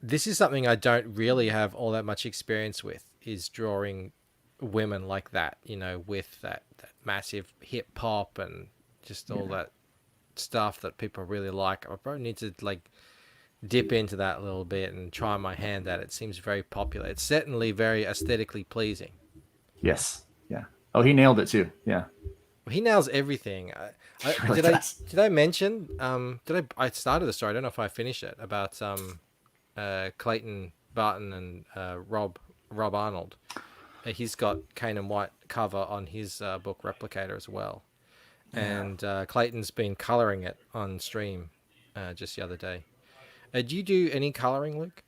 This is something I don't really have all that much experience with, is drawing women like that, with that massive hip hop and just all that stuff that people really like. I probably need to dip into that a little bit and try my hand at it. It seems very popular. It's certainly very aesthetically pleasing. Yes. Yeah. Oh, he nailed it too. Yeah. He nails everything. Did I mention? I started the story. I don't know if I finished it about Clayton Barton and Rob Arnold. He's got Kane White cover on his book Replicator as well, and Clayton's been coloring it on stream just the other day. Do you do any coloring, Luke?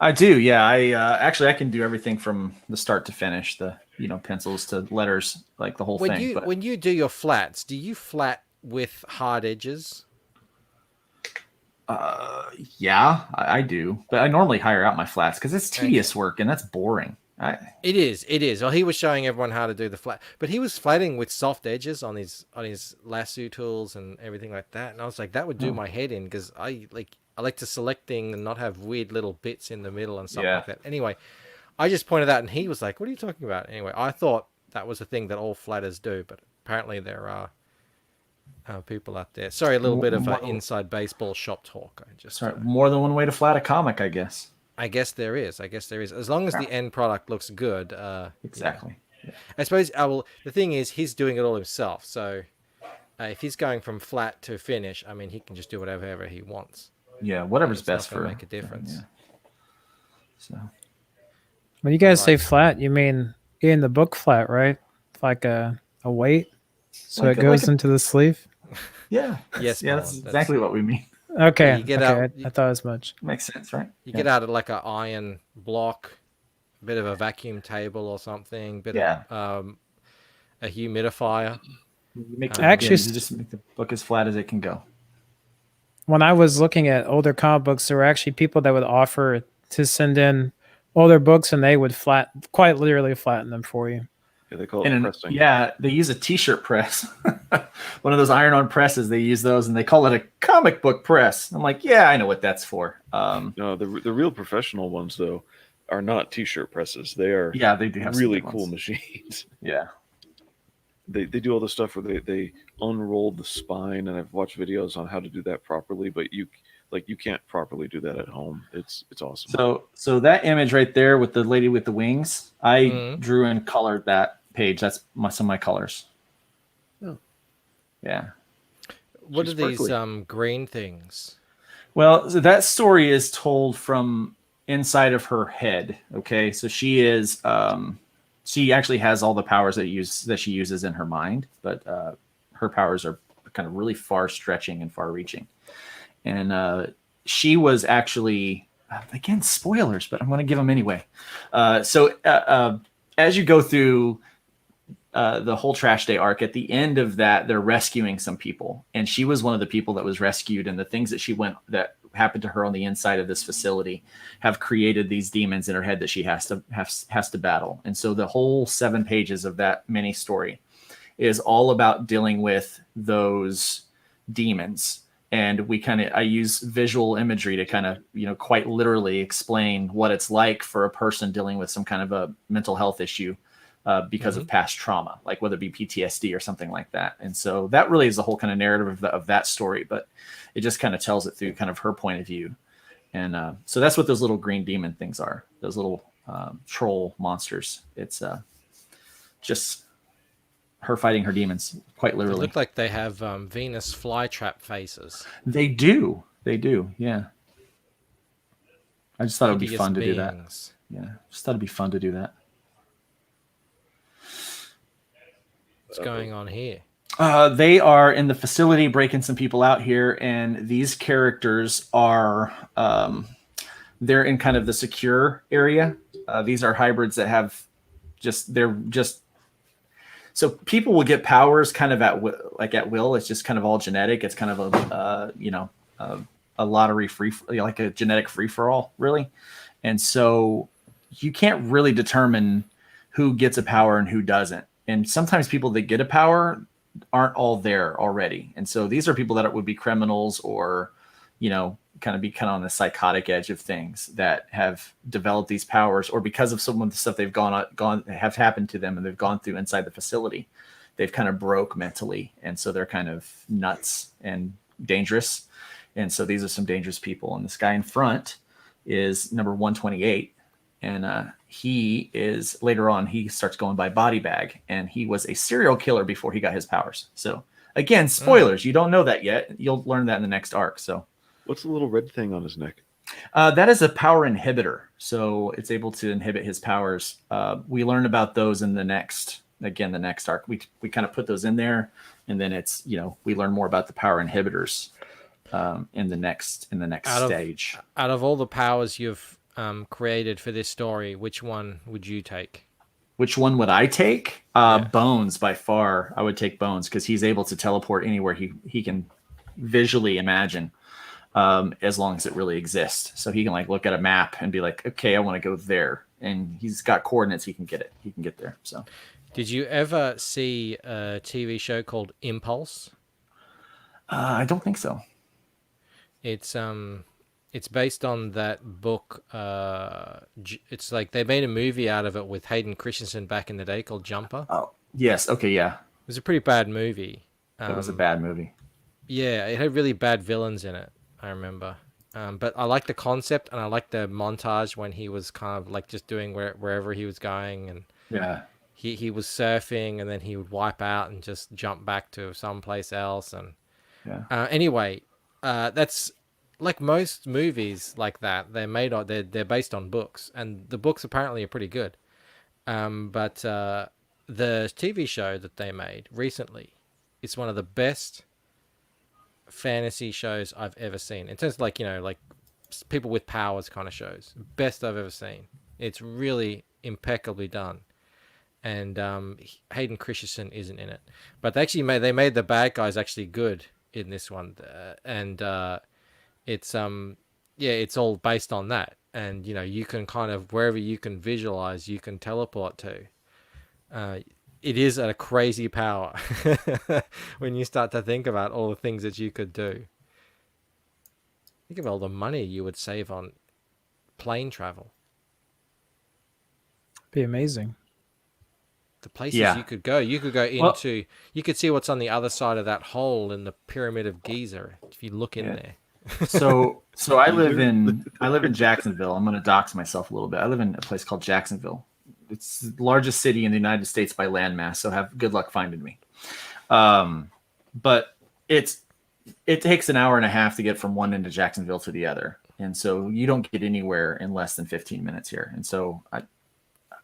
I do. Yeah. I can do everything from the start to finish. The pencils to letters, like the whole thing. When you do your flats, do you flat with hard edges? Yeah, I do, but I normally hire out my flats because it's tedious work and that's boring. It is. Well, he was showing everyone how to do the flat, but he was flatting with soft edges on his lasso tools and everything like that. And I was like, that would do my head in, because I like to select things and not have weird little bits in the middle and stuff like that. Anyway, I just pointed out, and he was like, "What are you talking about?" Anyway, I thought that was a thing that all flatters do, but apparently there are people out there. Sorry, a little bit of inside baseball shop talk. More than one way to flat a comic, I guess. I guess there is. As long as the end product looks good. Exactly. Yeah. I suppose. The thing is, he's doing it all himself. So if he's going from flat to finish, I mean, he can just do whatever he wants. Yeah, whatever's best for make a difference. Yeah. So. When you guys say flat, you mean in the book flat, right? Like a weight, so it goes into the sleeve. Yeah. Yes. Yeah, that's exactly what we mean. Okay. You get out. I thought as much. Makes sense, right? You get out like an iron block, a bit of a vacuum table or something, of a humidifier. You just make the book as flat as it can go. when I was looking at older comic books, there were actually people that would offer to send in older books, and they would quite literally flatten them for you. Yeah, they call it pressing. Yeah, they use a t-shirt press. One of those iron-on presses. They use those, and they call it a comic book press. I'm like, yeah, I know what that's for. No, the real professional ones though are not t-shirt presses. They are they do have some really good cool ones. machines. Yeah. They do all the stuff where they unroll the spine, and I've watched videos on how to do that properly, but you can't properly do that at home. It's awesome. So that image right there with the lady with the wings, I Mhm. drew and colored that page. That's some of my colors. Oh. Yeah. What She's are these sparkly. green things? Well, so that story is told from inside of her head. Okay, so she actually has all the powers that she uses in her mind, but her powers are kind of really far stretching and far reaching. And she was actually, again, spoilers, but I'm going to give them anyway. So as you go through the whole Trash Day arc, at the end of that, they're rescuing some people, and she was one of the people that was rescued. And the things that happened to her on the inside of this facility have created these demons in her head that she has to battle. And so the whole 7 pages of that mini story is all about dealing with those demons. And I use visual imagery to kind of, quite literally explain what it's like for a person dealing with some kind of a mental health issue because of past trauma, like whether it be PTSD or something like that. And so that really is the whole kind of narrative of that story, but it just kind of tells it through kind of her point of view. And so that's what those little green demon things are, those little troll monsters. It's just her fighting her demons, quite They literally. look like they have Venus flytrap faces. They do, yeah. I just thought it would be Hideous fun to do that. beings. Yeah, just thought it'd be fun to do that. What's going on here? They are in the facility breaking some people out here, and these characters are they're in kind of the secure area. These are hybrids that have so people will get powers kind of at will. It's just kind of all genetic. It's kind of a lottery like a genetic free for all, really. And so you can't really determine who gets a power and who doesn't. And sometimes people that get a power aren't all there already. And so these are people that would be criminals or, kind of on the psychotic edge of things that have developed these powers, or because of some of the stuff they've have happened to them and they've gone through inside the facility, they've kind of broke mentally. And so they're kind of nuts and dangerous. And so these are some dangerous people. And this guy in front is number 128. And he is, later on, he starts going by Body Bag, and he was a serial killer before he got his powers. So again, spoilers. You don't know that yet. You'll learn that in the next arc. So What's the little red thing on his neck? that is a power inhibitor. So it's able to inhibit his powers. We learn about those in the next arc. We kind of put those in there, and then it's, we learn more about the power inhibitors in the next stage. Out of all the powers you've created for this story, which one would you take? Which one would I take? Bones, by far. I would take Bones, because he's able to teleport anywhere he can visually imagine, as long as it really exists. So he can look at a map and be like, okay, I want to go there. And he's got coordinates. He can get it. He can get there. So Did you ever see a TV show called Impulse? I don't think so. It's based on that book. It's like they made a movie out of it with Hayden Christensen back in the day called Jumper. Oh, yes. Okay. Yeah. It was a pretty bad movie. That was a bad movie. Yeah, it had really bad villains in it, I remember. But I like the concept, and I like the montage when he was kind of just doing wherever he was going, and Yeah. he was surfing, and then he would wipe out and just jump back to someplace else. And anyway, that's like most movies like that. They're based on books, and the books apparently are pretty good. But the TV show that they made recently, it's one of the best fantasy shows I've ever seen in terms of like people with powers kind of shows. Best I've ever seen. It's really impeccably done. And Hayden Christensen isn't in it, but they made the bad guys actually good in this one. And it's yeah, it's all based on that. And you can kind of, wherever you can visualize, you can teleport to. It is a crazy power when you start to think about all the things that you could do. Think of all the money you would save on plane travel. Be amazing. The places Yeah. you could go. You could go Well- into. You could see what's on the other side of that hole in the Pyramid of Giza if you look in Yeah. there. So I live in Jacksonville. I'm going to dox myself a little bit. I live in a place called Jacksonville. It's the largest city in the United States by landmass. So have good luck finding me. But it takes an hour and a half to get from one end of Jacksonville to the other, and so you don't get anywhere in less than 15 minutes here. And so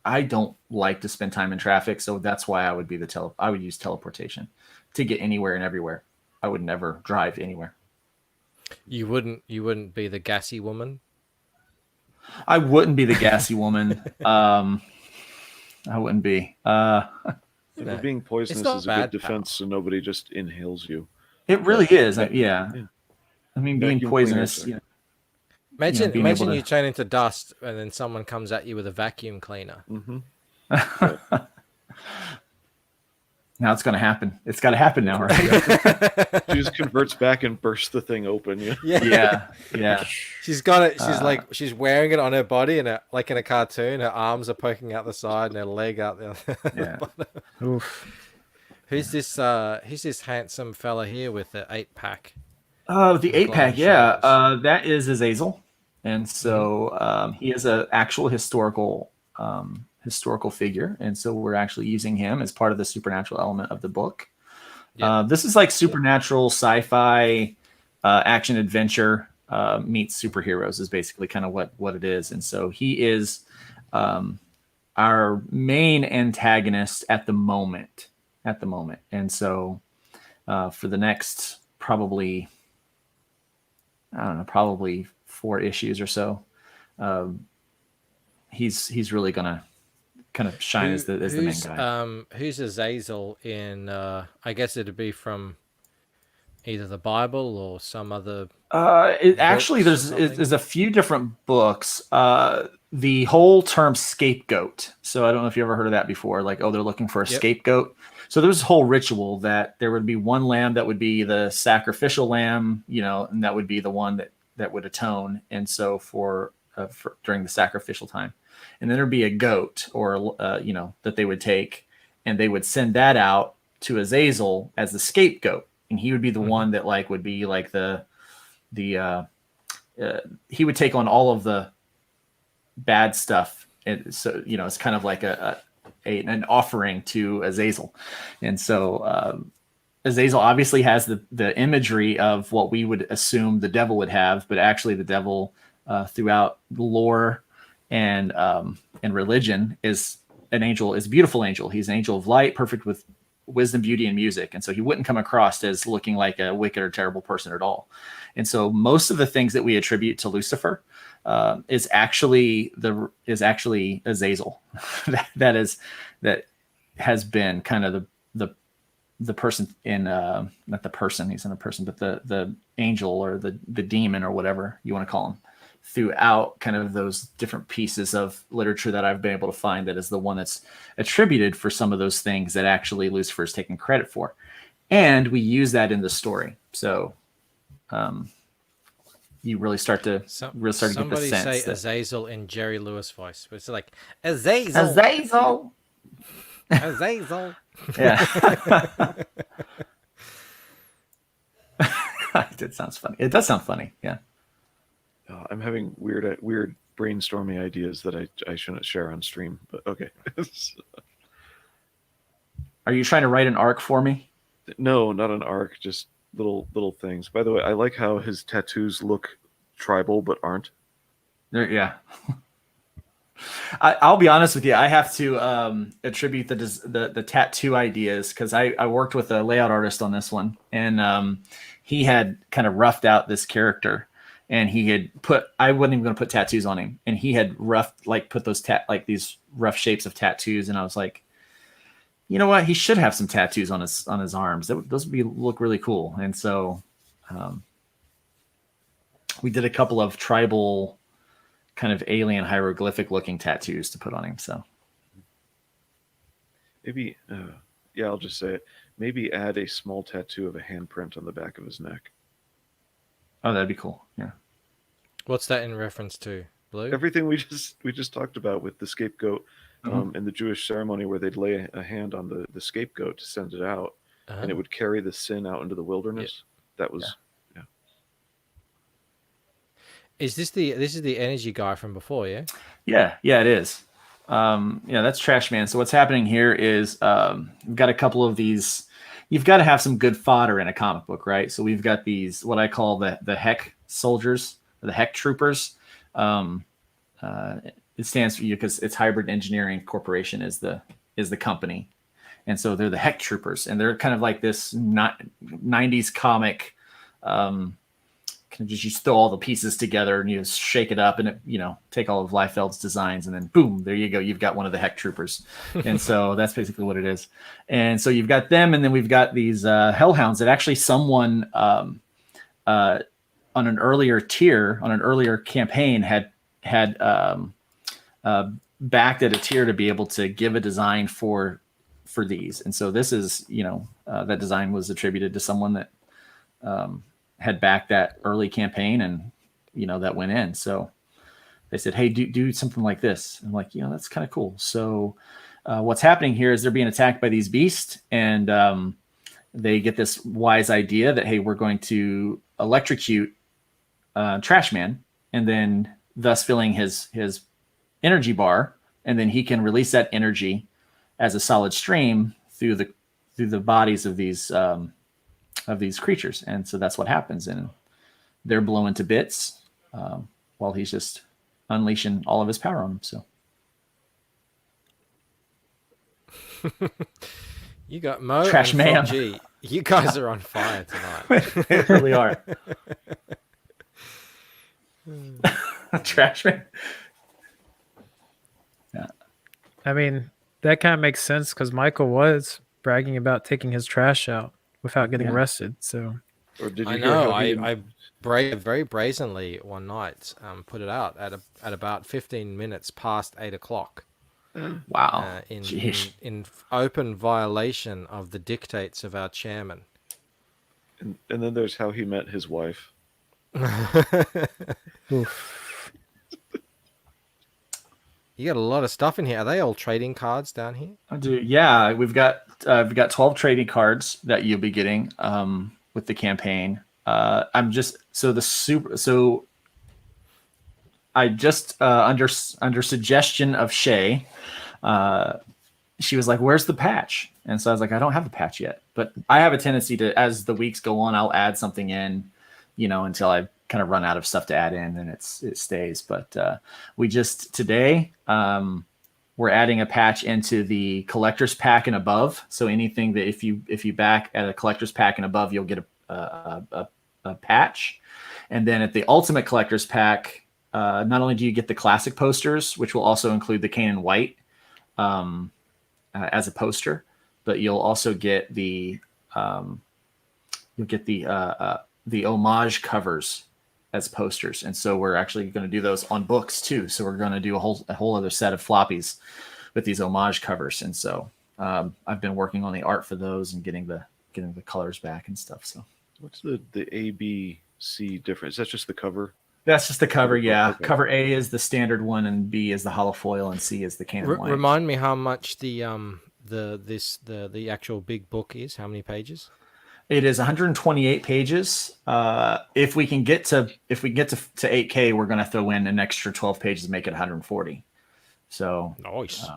I don't like to spend time in traffic, so that's why I would be I would use teleportation to get anywhere and everywhere. I would never drive anywhere. You wouldn't be the gassy woman. I wouldn't be the gassy woman. I wouldn't be. But being poisonous not is a bad good defense, so nobody just inhales you. It really is. Yeah. Yeah. I mean, being Vacuum poisonous. cleaners. Imagine, being able to- you turn into dust and then someone comes at you with a vacuum cleaner. Mm-hmm. Now it's going to happen. It's got to happen now, right? She just converts back and bursts the thing open. Yeah. Yeah. She's got it. She's wearing it on her body, and like in a cartoon, her arms are poking out the side and her leg out the other. Yeah. Oof. Who's this? Who's this handsome fella here with the 8-pack? The 8-pack. Yeah. shoulders. That is Azazel. And so he is an actual historical figure. And so we're actually using him as part of the supernatural element of the book. Yeah. This is like supernatural sci-fi action adventure meets superheroes is basically kind of what it is. And so he is our main antagonist at the moment. And so for the next probably 4 issues or so, he's really gonna kind of shine as the main guy. Who's Azazel in? I guess it'd be from either the Bible or some other. Actually, books or there's a few different books. The whole term scapegoat. So I don't know if you ever heard of that before. Like, they're looking for a Yep. scapegoat. So there's a whole ritual that there would be one lamb that would be the sacrificial lamb, and that would be the one that would atone. And so for during the sacrificial time, and then there'd be a goat or that they would take, and they would send that out to Azazel as the scapegoat, and he would be the one that would be like he would take on all of the bad stuff, and so it's kind of like an offering to Azazel. And so Azazel obviously has the imagery of what we would assume the devil would have, but actually the devil throughout lore and religion is an angel, is a beautiful angel. He's an angel of light, perfect with wisdom, beauty, and music. And so he wouldn't come across as looking like a wicked or terrible person at all. And so most of the things that we attribute to Lucifer is actually Azazel. that has been kind of the person in not the person, he's not a person, but the angel or the demon or whatever you want to call him, throughout kind of those different pieces of literature that I've been able to find, that is the one that's attributed for some of those things that actually Lucifer is taking credit for. And we use that in the story. So you really start to get the sense. Somebody say that Azazel in Jerry Lewis voice. But it's like Azazel. Azazel. Yeah. It sounds funny. It does sound funny. Yeah. I'm having weird brainstorming ideas that I shouldn't share on stream, but okay. Are you trying to write an arc for me? No, not an arc, just little things. By the way, I like how his tattoos look tribal but aren't. Yeah. I'll be honest with you. I have to attribute the tattoo ideas because I worked with a layout artist on this one, and he had kind of roughed out this character, and he had I wasn't even going to put tattoos on him, and he had put those these rough shapes of tattoos, and I was like, you know what? He should have some tattoos on his arms. Those would look really cool. And so we did a couple of tribal kind of alien hieroglyphic looking tattoos to put on him. So Maybe, yeah, I'll just say it. Maybe add a small tattoo of a handprint on the back of his neck. oh, that'd be cool. Yeah. What's that in reference to? Blue? Everything we just talked about with the scapegoat in the Jewish ceremony where they'd lay a hand on the scapegoat to send it out, and it would carry the sin out into the wilderness. That was Is this the energy guy from before? Yeah. Yeah, it is. Yeah, that's Trash Man. So what's happening here is we've got a couple of these. You've got to have some good fodder in a comic book, right? So we've got these, what I call the Heck soldiers, or the Heck troopers. It stands for you because it's Hybrid Engineering Corporation is the company, and so they're the Heck troopers, and they're kind of like this 90s comic. Kind of just throw all the pieces together and you just shake it up and take all of Liefeld's designs and then boom, there you go. You've got one of the Heck troopers. And so that's basically what it is. And so you've got them, and then we've got these hellhounds that actually someone on an earlier tier, on an earlier campaign had backed at a tier to be able to give a design for these. And so this is, that design was attributed to someone that had backed that early campaign, and that went in. So they said, hey, do something like this. I'm like, that's kind of cool. So what's happening here is they're being attacked by these beasts, and they get this wise idea that, hey, we're going to electrocute Trash Man, and then thus filling his energy bar, and then he can release that energy as a solid stream through the bodies of these creatures. And so that's what happens, and they're blown to bits while he's just unleashing all of his power on them. So You got Mo Trash and Man. Frog G. You guys are on fire tonight. they really are. Trash Man. Yeah. I mean, that kind of makes sense because Michael was bragging about taking his trash out without getting arrested. So Or did you I hear know. how he I very brazenly one night put it out at about 15 minutes past 8 o'clock. Wow. In open violation of the dictates of our chairman. and then there's how he met his wife. oof. You got a lot of stuff in here. Are they all trading cards down here? I do. Yeah, we've got 12 trading cards that you'll be getting with the campaign. I'm just I just under suggestion of Shay, she was like, "Where's the patch?" And so I was like, "I don't have the patch yet." But I have a tendency to, as the weeks go on, I'll add something in, until I kind of run out of stuff to add in, and it stays. But we just today we're adding a patch into the collector's pack and above. So anything that if you back at a collector's pack and above, you'll get a patch. And then at the ultimate collector's pack, not only do you get the classic posters, which will also include the Kanan White as a poster, but you'll also get the homage covers as posters. And so we're actually going to do those on books too. So we're going to do a whole other set of floppies with these homage covers. And so I've been working on the art for those and getting the colors back and stuff. So What's the A, B, C difference? That's just the cover. that's just the cover. Yeah. Okay. Cover A is the standard one, and B is the hollow foil, and C is the Kanan White. Remind me how much the actual big book is. How many pages? It is 128 pages. If we get to 8K, we're going to throw in an extra 12 pages to make it 140. So Nice.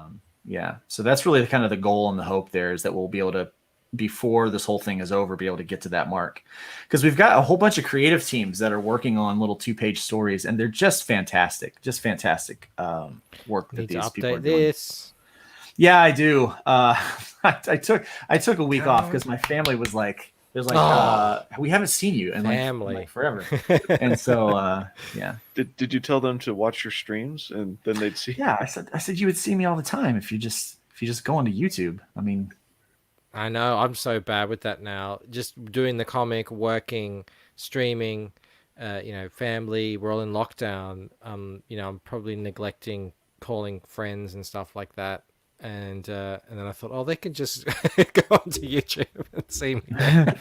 yeah, so that's really kind of the goal and the hope there, is that we'll be able to, before this whole thing is over, be able to get to that mark, because we've got a whole bunch of creative teams that are working on little 2-page stories, and they're just fantastic work that Need to these people are update doing. this. Yeah, I do. I took a week off because my family was like, we haven't seen you in Family. like forever. And so, yeah. Did you tell them to watch your streams and then they'd see? Yeah, I said you would see me all the time if you just go onto YouTube. I mean, I know. I'm so bad with that now. Just doing the comic, working, streaming, family, we're all in lockdown. I'm probably neglecting calling friends and stuff like that. And then I thought, oh, they can just go onto YouTube and see me there.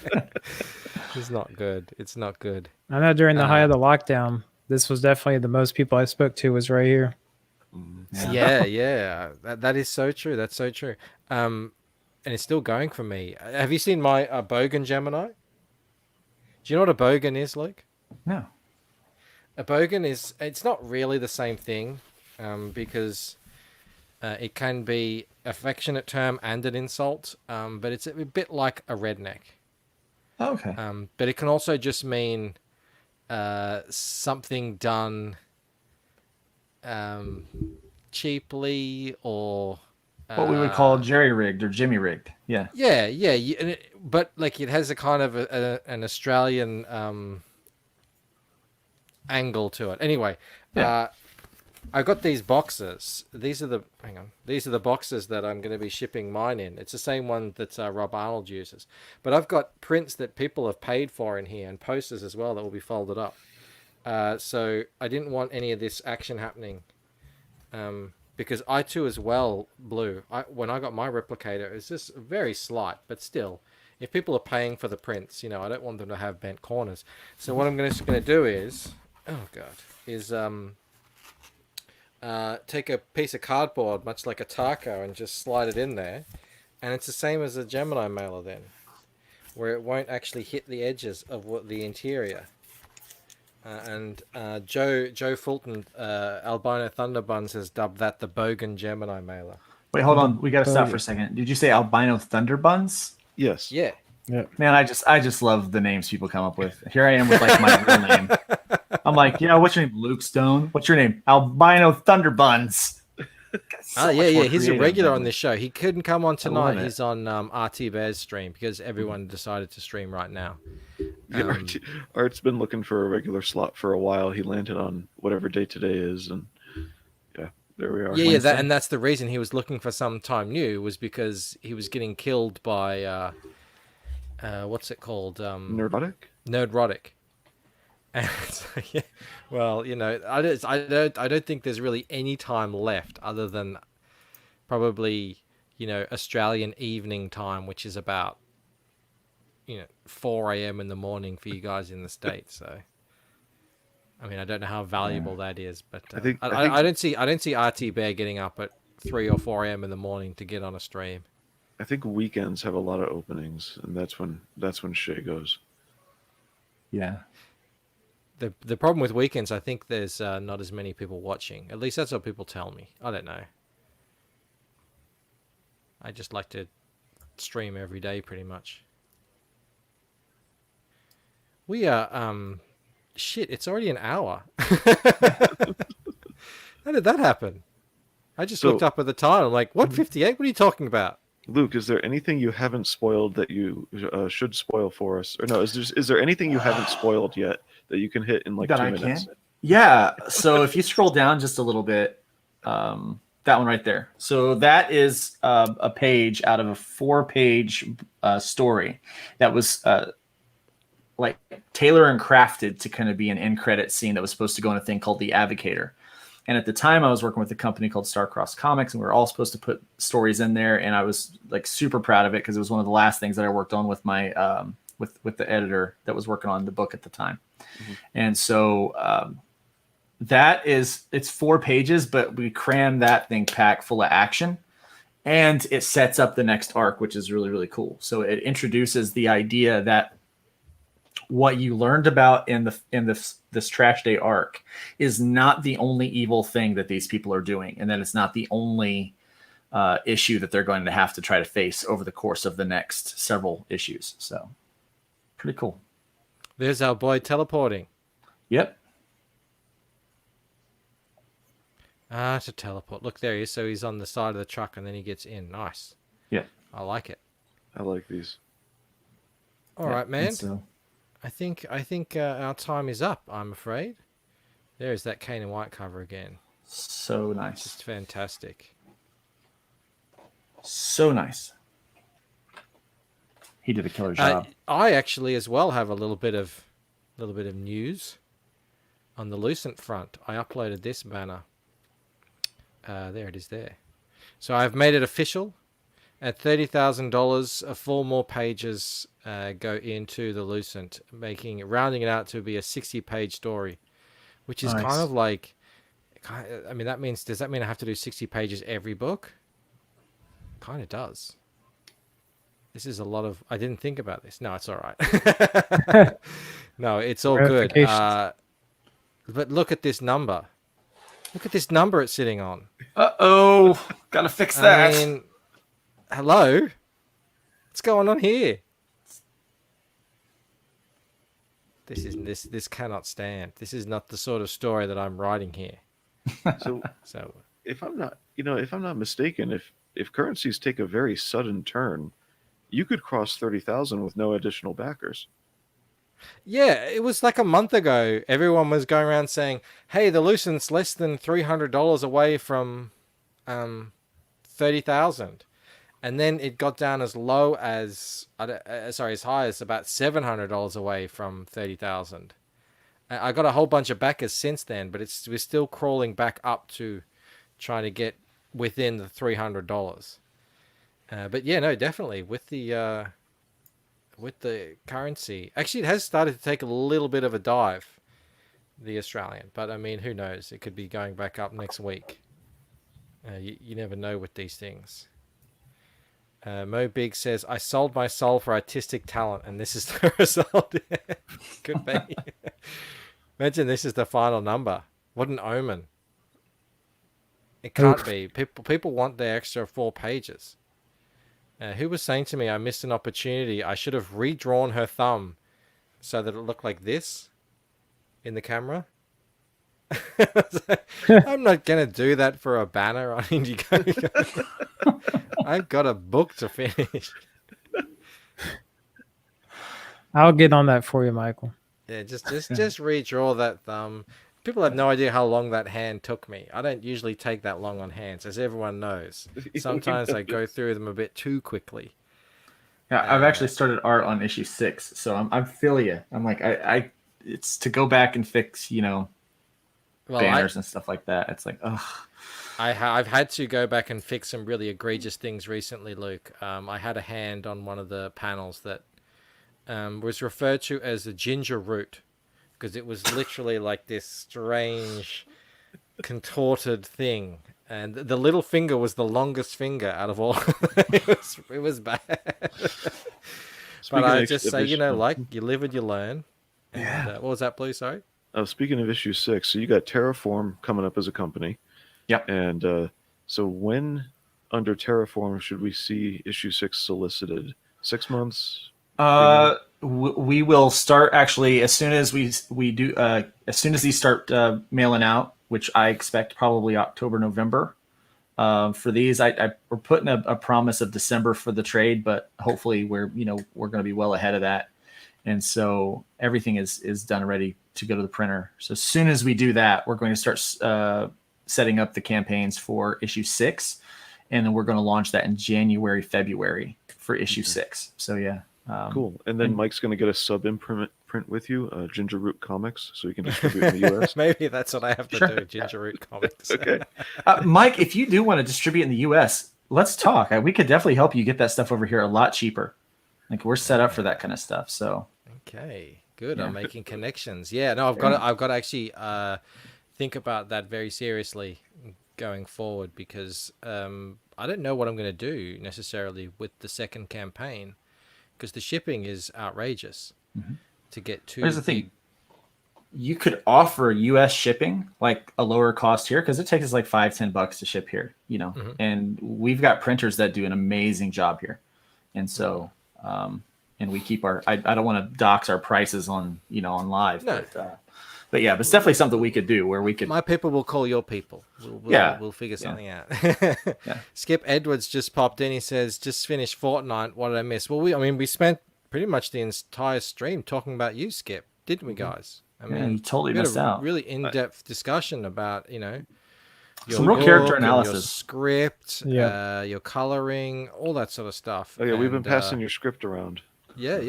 It's not good. It's not good. I know during the height of the lockdown, this was definitely the most people I spoke to was right here. Yeah. That is so true. That's so true. And it's still going for me. Have you seen my Bogan Gemini? Do you know what a Bogan is, Luke? No. A Bogan it's not really the same thing, because it can be affectionate term and an insult, but it's a bit like a redneck. Okay. But it can also just mean something done cheaply, or What we would call jerry-rigged or jimmy-rigged. Yeah. yeah. But like it has a kind of an Australian angle to it. Anyway, Yeah. I got these boxes. These are the boxes that I'm going to be shipping mine in. It's the same one that Rob Arnold uses. But I've got prints that people have paid for in here, and posters as well that will be folded up. So I didn't want any of this action happening, because I too as well, Blue. When I got my replicator, it's just very slight, but still, if people are paying for the prints, I don't want them to have bent corners. So what I'm just going to do is, take a piece of cardboard, much like a taco, and just slide it in there. And it's the same as a Gemini mailer then, where it won't actually hit the edges of the interior. Joe Fulton, Albino Thunderbuns, has dubbed that the Bogan Gemini mailer. Wait, hold on. We got to stop for a second. Did you say albino thunderbuns? Yes. Yeah. Man, I just love the names people come up with. Here I am with like my real name. I'm like, what's your name? Luke Stone. What's your name? Albino Thunderbuns. Yeah. He's a regular on this show. He couldn't come on tonight. it. He's on RT Bear's stream because everyone decided to stream right now. Yeah, Art's been looking for a regular slot for a while. He landed on whatever day today is, and yeah, there we are. Yeah, and that's the reason he was looking for some time new, was because he was getting killed by what's it called? Nerdrotic. And so, yeah, well, I don't think there's really any time left other than probably, Australian evening time, which is about, 4 a.m. in the morning for you guys in the States. So, I mean, I don't know how valuable that is, but I don't see RT Bear getting up at 3 or 4 a.m. in the morning to get on a stream. I think weekends have a lot of openings, and that's when Shay goes. Yeah. The problem with weekends, I think there's not as many people watching. At least that's what people tell me. I don't know. I just like to stream every day, pretty much. We are shit. It's already an hour. How did that happen? I just looked up at the time. I'm like, what 58? What are you talking about? Luke, is there anything you haven't spoiled that you should spoil for us? Or no, is there anything you haven't spoiled yet that you can hit in like 2 minutes? Yeah. So if you scroll down just a little bit, that one right there. So that is a page out of a 4-page story that was like tailored and crafted to kind of be an end credit scene that was supposed to go in a thing called The Advocator. And at the time I was working with a company called Starcross Comics, and we were all supposed to put stories in there. And I was like super proud of it because it was one of the last things that I worked on with my, with the editor that was working on the book at the time. Mm-hmm. And so it's 4 pages, but we crammed that thing packed full of action, and it sets up the next arc, which is really, really cool. So it introduces the idea that what you learned about in this Trash Day arc is not the only evil thing that these people are doing, and that it's not the only issue that they're going to have to try to face over the course of the next several issues. So pretty cool. There's our boy teleporting. Yep. To teleport. Look, there he is. So he's on the side of the truck and then he gets in. Nice. Yeah. I like it. I like these. All right, man. So, I think our time is up, I'm afraid. There's that Kane and White cover again. so nice. Just fantastic. So nice. He did a killer job. I actually as well have a little bit of news. on the Lucent front. I uploaded this banner. There it is there. So I've made it official. At $30,000, 4 more pages go into the Lucent, rounding it out to be a 60-page story, which is Nice. kind of like, I mean, does that mean I have to do 60 pages every book? Kind of does. This is a lot of, I didn't think about this. No, it's all right. No, it's all good. Ratifications. But look at this number. Look at this number it's sitting on. Uh-oh. Gotta fix that. I mean, hello? What's going on here? This cannot stand. This is not the sort of story that I'm writing here. So So if I'm not mistaken, if currencies take a very sudden turn, you could cross 30,000 with no additional backers. yeah, it was like a month ago. Everyone was going around saying, "Hey, the Lucent's less than $300 away from 30,000," and then it got down as low as as high as about $700 away from 30,000. I got a whole bunch of backers since then, but we're still crawling back up to trying to get within the $300. But yeah, no, definitely with the currency, actually, it has started to take a little bit of a dive, the Australian. But I mean, who knows? It could be going back up next week. You never know with these things. Mo Big says, "I sold my soul for artistic talent, and this is the result." Could be. Imagine this is the final number. What an omen! It can't be. People want their extra 4 pages. Who was saying to me, I missed an opportunity. I should have redrawn her thumb so that it looked like this in the camera. I'm not going to do that for a banner on Indiegogo. I've got a book to finish. I'll get on that for you, Michael. Yeah, just redraw that thumb. People have no idea how long that hand took me. I don't usually take that long on hands, as everyone knows. Sometimes I go through them a bit too quickly. Yeah, I've actually started art on issue 6, so I feel you. I'm like, I it's to go back and fix, banners and stuff like that. It's like, ugh. I've had to go back and fix some really egregious things recently, Luke. I had a hand on one of the panels that was referred to as a ginger root, because it was literally like this strange, contorted thing. And the little finger was the longest finger out of all. It was bad. But I just say, like, you live and you learn. And, Yeah. what was that, Blue? Sorry? Speaking of issue 6, so you got Terraform coming up as a company. Yep. And so when under Terraform should we see issue 6 solicited? 6 months? We will start actually as soon as we do as soon as these start mailing out, which I expect probably October, November. For these, we're putting a promise of December for the trade, but hopefully we're going to be well ahead of that, and so everything is done and ready to go to the printer. So as soon as we do that, we're going to start setting up the campaigns for issue 6, and then we're going to launch that in January, February for issue 6. So yeah. Cool. And then Mike's going to get a sub imprint with you, Ginger Root Comics, so you can distribute in the US. Maybe that's what I have to do, Ginger Root Comics. Okay. Mike, if you do want to distribute in the US, let's talk. We could definitely help you get that stuff over here a lot cheaper. Like, we're set up for that kind of stuff. So Okay, good. Yeah. I'm making connections. Yeah, no, I've got to actually think about that very seriously going forward, because I don't know what I'm going to do necessarily with the second campaign, because the shipping is outrageous to get to. here's the thing. You could offer US shipping, like a lower cost here, because it takes us like $5-10 to ship here, and we've got printers that do an amazing job here. And so, and we keep I don't want to dox our prices on live, No. but yeah, but it's definitely something we could do where we could. My people will call your people. We'll figure something out. Yeah. Skip Edwards just popped in. He says, "Just finished Fortnite. What did I miss?" Well, we spent pretty much the entire stream talking about you, Skip, didn't we, guys? I Yeah, you totally we had missed a out. really in-depth discussion about your Some real character book and your analysis. script, Yeah. your coloring, all that sort of stuff. Oh, yeah, we've been And, passing your script around. Yeah.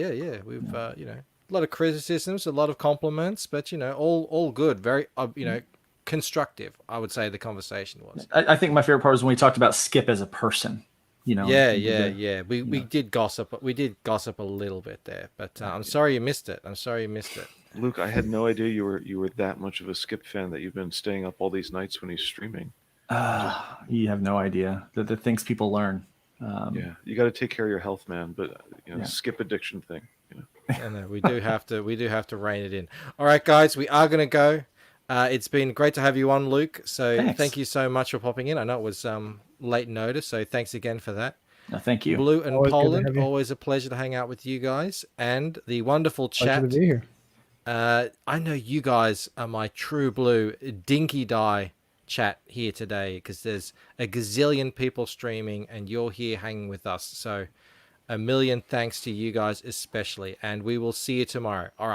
We've lot of criticisms, a lot of compliments, but all good. Very constructive. I would say the conversation was. I think my favorite part was when we talked about Skip as a person. Yeah. We did gossip. We did gossip a little bit there, but I'm sorry you missed it. Luke, I had no idea you were that much of a Skip fan that you've been staying up all these nights when he's streaming. You have no idea the things people learn. Yeah, you got to take care of your health, man. But Skip addiction thing. I know we do have to rein it in. All right, guys, we are going to go. It's been great to have you on, Luke. So Thanks. Thank you so much for popping in. I know it was late notice, so thanks again for that. No, thank you. Blue and Always good to Poland, have you. always a pleasure to hang out with you guys, and the wonderful Pleasure chat. to be here. I know you guys are my true blue dinky die chat here today because there's a gazillion people streaming and you're here hanging with us. So a million thanks to you guys especially, and we will see you tomorrow. All right.